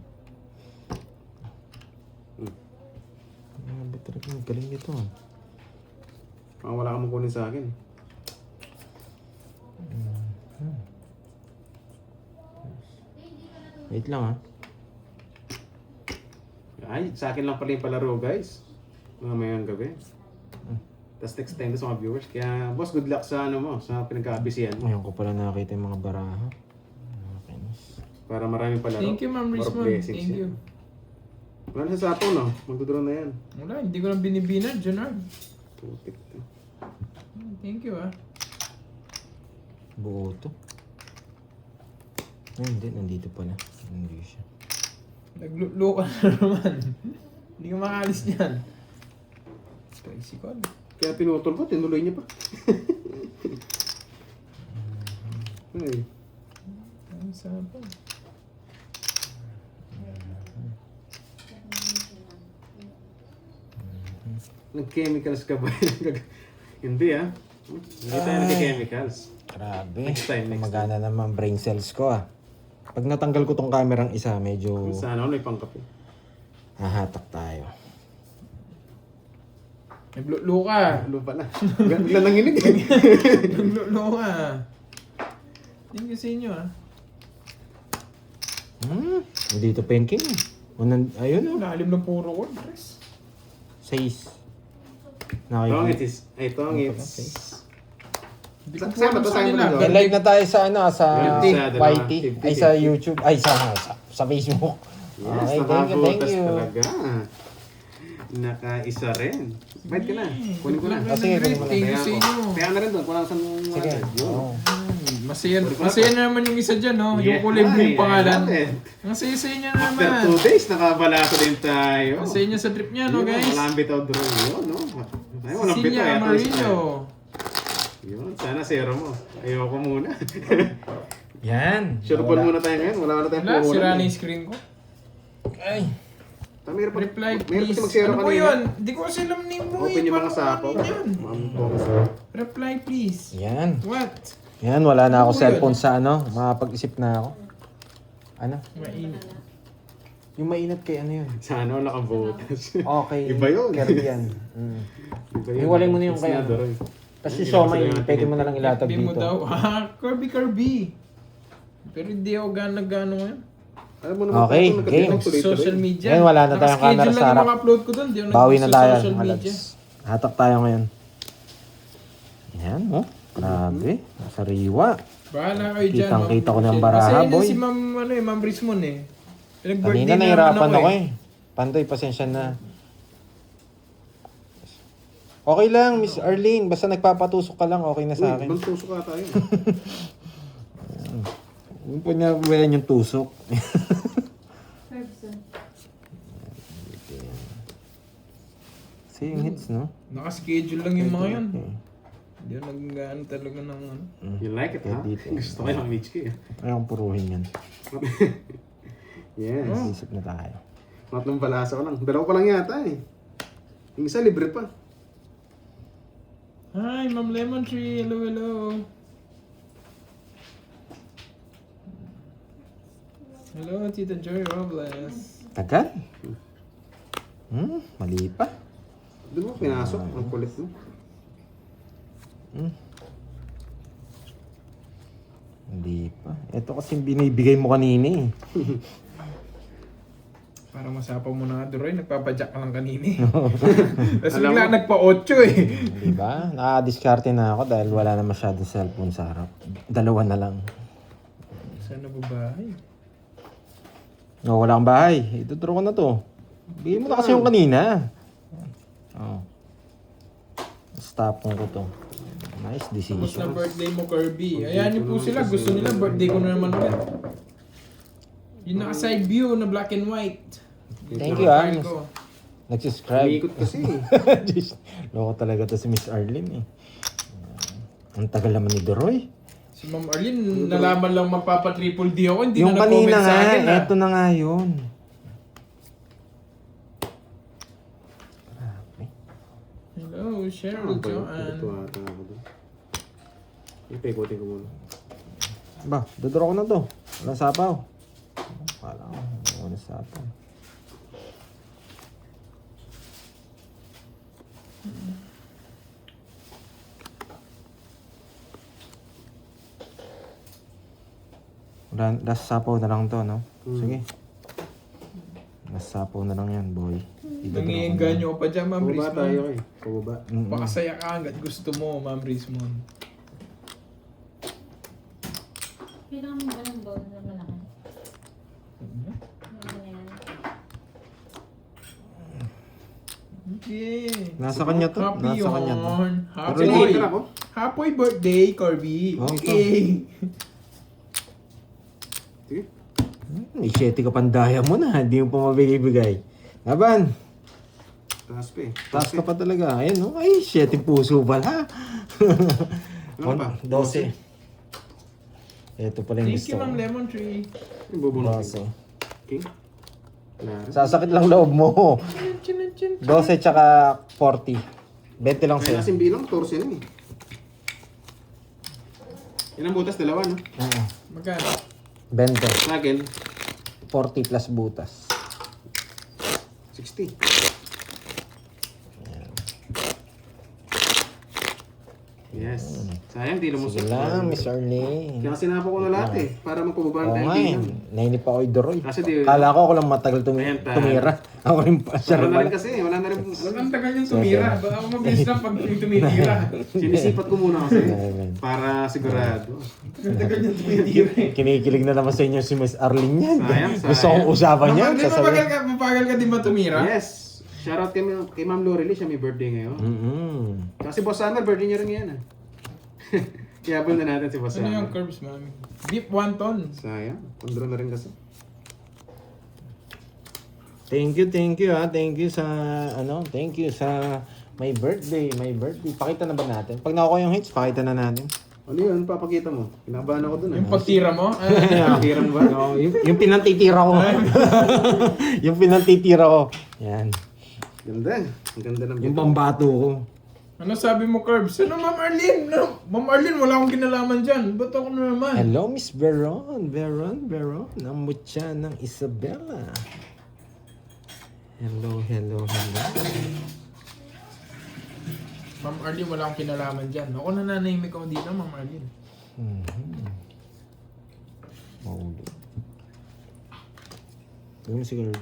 Better ka, galing nito. Wala ka mong kunin sa akin. Wait lang ha. Ay, sa akin lang pala yung palaro guys. Mamayang gabi. Tapos next time sa mga viewers. Kaya boss, good luck sa ano mo, sa pinagkaabisihan mo. Ngayon ko pala nakita yung mga baraha. Okay. Para maraming palaro. Thank you, Ma'am More Rismon. blessings Thank you. yan. Wala na sa sapo no? Magdodro na yan. Wala, hindi ko lang binibinad, Junard. Putik to. Thank you ah. Buo to. Ay, hindi. Nandito pala. Hindi siya. Naglulo ka na naman. Hindi ka makalis niyan. Tricycle. Kaya pinutol ko, tinuloy niya pa. Ay, Ang sarap. nag-chemicals ka ba? Hindi ah. Hindi tayo nag-chemicals. Grabe. Next time, next Magana naman brain cells ko ah. Pag natanggal ko tong kamerang isa, medyo Sana ako may pangkape. hahatak tayo. Naglulo ka. Lupa na. Bigla nanginig eh. Naglulo ka. Thank you sa inyo ah. Dito penking. Ayun oh. Lalim ng puro ko, Chris. 6. Tongits. Ay, tongits. Hindi ko po Saan ba alam to? sa Saan kanila. ba to? Yan, live na tayo sa ano, sa Yeah, sa YT, 50, ay sa YouTube, ay sa Facebook. Yes, Okay, thank you, thank nakabutas you. talaga. Nakaisa rin. Bait ka na. Kunin ko na. Sige, kunin mo na. Thank you sa inyo. Kaya na rin doon. Kung saan Sige. Oo. Masaya na naman yung isa dyan, no? Yung kulay blue yung pangalan. Ang saya-saya niya After naman. 2 days, nakabalato din tayo. Ang saya niya sa trip niya, no, guys? Walang bitaw drone yun, no? Ay, walang bitaw. Cecilia Amarillo. Yun, sana zero mo. Ayoko muna. Yan. Sure ball muna tayo ngayon. Wala na tayong Wala, puhunan sira na eh. yung screen ko. Ay. Mayroon pa- Reply, mayroon please. kasi mag-zero Ano po kanina. yun? Hindi ko kasi alam ni mo. Open yung mga sapaw. Reply, please. Yan. What? Yan, wala na ako Ano cellphone yun? sa ano, makapag-isip na ako. Ano? Mainit. Yung mainit kay ano yun? Sana wala kang votas. Okay. Iba yun. Caribbean. Iba yun. Hiwalay mo na yung It's kaya. not the right. Kasi siomay, pwede mo na lang ilatag FB mo dito. daw. Kirby. Pero hindi ako gano'n ngayon. Alam mo naman, Okay, tayo, nagkatulong game. tuloy-tuloy. Social media. Ngayon, wala na tayong Nakaschedule camera sa lang harap. yung mga upload ko doon. Di ako Bawi na tayo, social mga media. lads. Hatak tayo ngayon. Yan, oh. Grabe. Sariwa. Bahala kayo dyan. Kitang-kita ko ng Michelle. baraha, Kasi yun boy. si Ma'am, Ma'am Rismon eh. Pinag-birthday Kanina naman nahirapan ako eh. eh. Pandoy, pasensya na. Okay lang, Miss Arlene. Basta nagpapatusok ka lang, okay na sa akin. Uy, ibang tusok ka tayo. Huwag po niya buwayan yung tusok. See yung hits, no? Nakaschedule lang yung mga yan. Okay. Hindi ako nag-ano talaga ng ano. You like it, ha? Dito. Gusto ko yung HK. Ayaw kong puruhin yan. Yes. Isip na tayo. Tatlong palasa ko lang. Dalawa pa lang yata eh. Yung isa libre pa. Hi, Ma'am Lemon Tree. Hello. Hello, Tita Joy Robles. Tagal? Mali pa. Di ba pinasok? Ang kulit mo. Hindi pa. Ito kasi binibigay mo kanina eh. Para masapaw mo na Duroy, nagpapadyak ka lang kanina eh. Tapos bigla nagpa-8 eh. Di ba? Nakadiskarte na ako dahil wala na masyadong cellphone sa harap. Dalawa na lang. Sana babae? No, wala kang bahay. Ituturo ko na to. Bigay mo na kasi yung kanina. Oh. Stop ko to. Nice Tapos decision. na birthday mo, Kirby. Ayan niyo po sila. Gusto nila, birthday ko na naman ulit. Yung naka-side view na black and white. Thank you, ah. File ko. Nag-subscribe. Umiikot kasi eh. Loko talaga to si Miss Arlene eh. Ang tagal naman ni Doroy. Si Ma'am Arlene, nalaman lang magpapa-triple D ako. Hindi Yung na nag-comment kanina sa nga, akin. eto na nga yun. Hello, Cheryl Ito Joanne. ata ako doon. Ipaikotin ko muna. Ba, dodoro ko na to. Walang sapaw. Wala ko. Walang sapaw. Last sapaw na lang to, no? Sige. Last sapaw na lang yan, boy. Nangiengganyo ka pa dyan, Ma'am Pababa tayo Rismon. eh. Pababa. Pakasaya ka hanggat gusto mo, Ma'am Rismon. Kailangan mo ba ng bowl na malaki? Okay. Nasa kanya to. Happy Nasa kanya to. yun. Pero Happy. hindi ako. Happy birthday, Kirby. Oh, Okay. Sige. May 7 ka pandaya mo na. Hindi mo pa mabigay-bigay. Laban. Taas pa eh. Taas ka pa talaga. Ayun, no? Ay, 7 puso pala. Ano pa? 12. Ito pala yung Thank gusto you, ko. Ma'am Lemon Tree. Yung bubunot. 12. King? Claro. Sasakit lang loob mo. Chin, chin, chin. 12 tsaka 40. 20 lang Kaya sa'yo. kasing bilang, 14 na eh. Yan ang butas, dalawa no? Oo. Magkano? 20. Sa akin, 40 plus butas. 60. Yes. Sayang, di lumusot. Sige lang, Miss Arlene. Kaya sinapa ko na lahat eh, para magpababa Oo tayo nga eh. bilang. Nainip ako kay Doroy. Kasi di, Kala ko ako lang matagal Ayan, ta- tumira. Ako rin pa. Siya wala rin na rin pala. kasi, wala na rin. Ang tagal niyang tumira. Baka ako mabilis lang pag tumitira. Sinisipat ko muna kasi, Ayan. para sigurado. Ang tagal niyang tumitira eh. Kinikilig na naman sa inyo si Miss Arlene yan. Sayang, Gusto kong usapan yan. Di ba mapagal ka din ba tumira? Yes! Shoutout kay Ma'am Lorely, siya may birthday ngayon. Kasi Boss Summer, birthday niya rin ngayon ah. Kiyabol na natin si Boss Ano Summer. yung curbs, mami? Beef wonton. Sayang, kondro na rin kasi. Thank you ha. Thank you sa thank you sa my birthday. Pakita na ba natin? Pag nakuha yung hits, pakita na natin. Ano yun, papakita mo? Kinabahan ako dun ah. Yung pagtira mo? Pagtira mo ba? No, yung pinantitira ko. Yung pinantitira ko. Yan. Ganda. Ang ganda ng Yung pambato ko. Ano sabi mo, Curbs? Ano, Ma'am Arlene? No, Ma'am Arlene, wala akong kinalaman dyan. Ba't ako na naman? Hello, Miss Veron. Ang mutya ng Isabela. Hello. Ma'am Arlene, wala akong kinalaman dyan. Ako nananahimik ako dito, Ma'am Arlene. Mahulog. Tingnan mo si Kirby.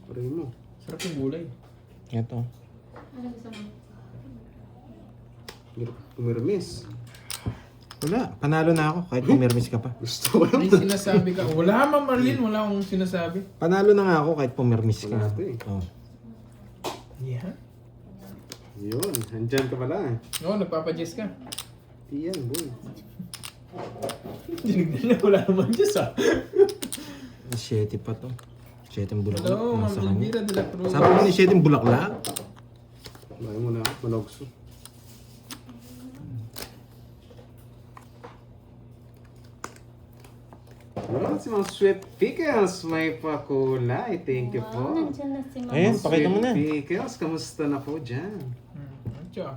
Pareho mo. Sarap yung gulay. Ito. Ano gusto mo? Pumirmis. Wala. Panalo na ako kahit pumirmis ka pa. Gusto ko May lang. sinasabi ka. Wala, Ma'am Arlene. Wala akong sinasabi. Panalo na nga ako kahit pumirmis ka. Wala to eh. Oh. Yeah. Yun, andyan ka pala eh. Oo, nagpapadjess ka. Di yan, boy. Dinignan na wala naman Diyos ah. 7 pa to. 7 bulaklak. Hello, Ma'am Nasa kanya. Elvira de la Cruz. Sabi mo ni 7 bulaklak? Bahay mo na ako, malogso. Yun, si Ma'am Sweet Pickles, may pakulay. Thank you Wow, po. nandyan na si Mama. Ayan, pakita mo na. Sweet Pickles, kamusta na po dyan? Bonjour.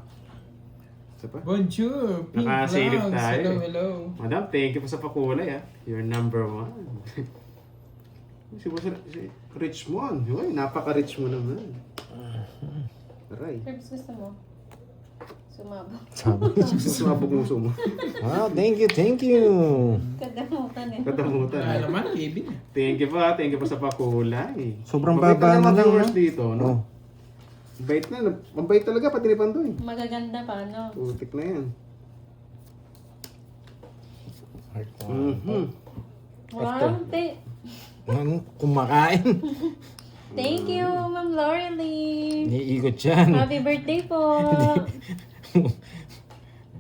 Isa pa? Bonjour. Pink Nakasilip Vlogs. tayo. Hello, hello. Madam, thank you po sa pakulay ah. You're number 1. si Richmond. Uy, napaka-rich mo naman. Aray. Herbs, gusto mo? Sumabog. Sumabog mo sumo. Wow, thank you, thank you. Kadamutan eh. Kadamutan. Wala naman, Kevin. Thank you po ah. Thank you po sa pakulay. Sobrang Mabait baba talaga na mga lang, viewers no? dito, no? Oh. Mabait na. Mabait talaga pati ni Pandoy. Magaganda pa, no? Putik na yan. Heart ko. Mhm. Wow, Ano, kumakain. thank you, Ma'am Laurelie. Iniikot yan. Happy birthday po.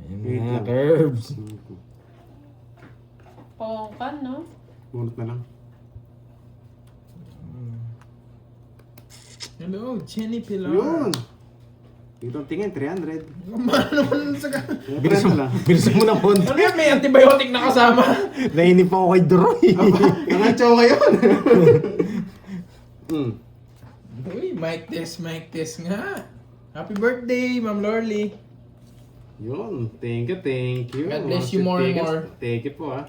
Ayan na, Curbs. Pongkan, no? Bunot na lang. Hello, Jenny Pilar. Yun! Dito ang tingin, 300. Kumano naman sa ka. Bilisan mo, bilisan mo ng konti. Ano yan, may antibiotic na kasama. Nainip ako kay Droy. Nanganchaw ngayon! Uy, mic test nga. Happy birthday, Ma'am Lorly. Yun, thank you, thank you. God bless Mga you more and sweet more. pickles. Thank you po ah.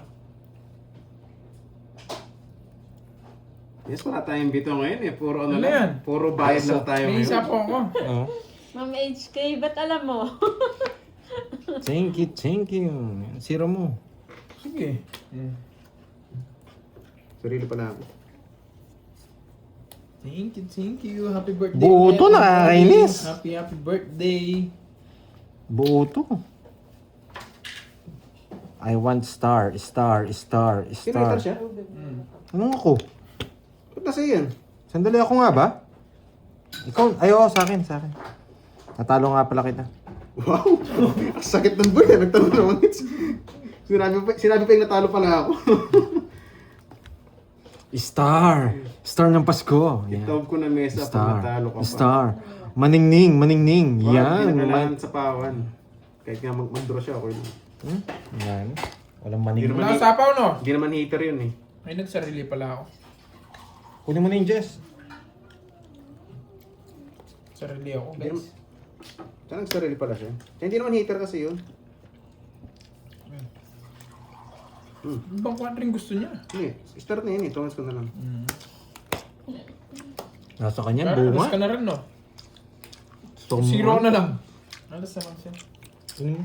Yes, wala tayong bito ngayon eh. Puro ano Ano lang. yan? Puro bayad lang tayo May isa ngayon. po ako. Oh. Ma'am HK, ba't alam mo? Thank you, thank you. Zero mo. Sige. Sarili pa na ako. Thank you. Happy birthday. Buo to, Ma'am nakakainis. Lorly. Happy birthday. Buo to. I want star. Kinahitar siya? Anong ako? Ba't nasa yan? Sandali ako nga ba? Ikaw, ay oo, sa akin. Natalo nga pala kita. Wow! Ang sakit ng boy. Nagtanong naman. Sinabi pa yung natalo pala ako. Star ng Pasko. Yan. Itawag ko na mesa pag natalo ka pa. Star. Maningning. Wow, Yan. hindi na kailangan sa pawan. Kahit nga mag-draw siya ako. Yan. Walang maningning. Wala sapaw, no? Hindi naman hater yun eh. Ay, nagsarili pala ako. Kunin mo na yung Jess. Sarili ako, Hindi guys. Saan nagsarili pala siya? Hindi naman hater kasi yun. Ibang quadring gusto niya. Hindi, start na yun eh. Tumas ko na lang. Nasa kanya, Alas bunga. ka na rin, no? Gusto mo- Zero na lang. Alas na lang siya. Hmm.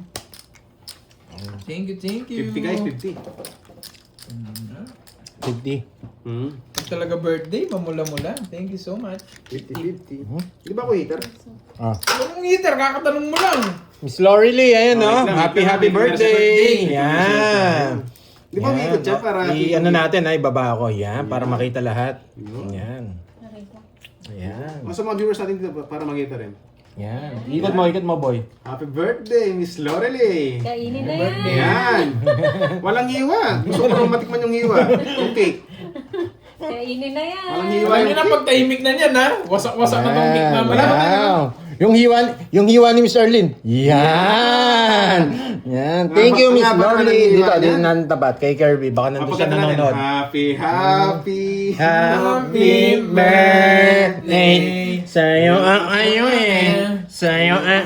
Thank you. 50 guys, 50. 50. Pag talaga birthday, mamula-mula. Thank you so much. 50-50. Di ba ako hater? Ah. Anong heater? Kakatanong mo lang. Miss Laurelie, ayan Oh, no. wait lang, Happy wait lang. Happy birthday. birthday. Yan. Di ba umikot siya para... ano natin ay baba ako. Yan, para makita lahat. Yun. Yan. Nakita. Ayan. Mas mga viewers natin dito para makita rin. Yan. Ikot mo boy. Happy birthday, Miss Laurelie! Kainin na yan. Yan! Walang hiwa! Gusto ko nang matikman yung hiwa. Yung cake. Kainin na yan. Walang hiwa Alam yung niyo na cake. pag tahimik na niyan, ha? Wasak-wasak na tong cake mamaya. Wow. Yung hiwa ni Miss Arlene. Yan. Yan. Thank you, Miss Nga ba Laurelie. ng hiwa Dito, dito niyan? nang tapat. Kay Kirby. Baka nandun siya Mapagkata natin. nanonood. Happy Happy birthday. Sa'yo ang ayo eh. Sa'yo ang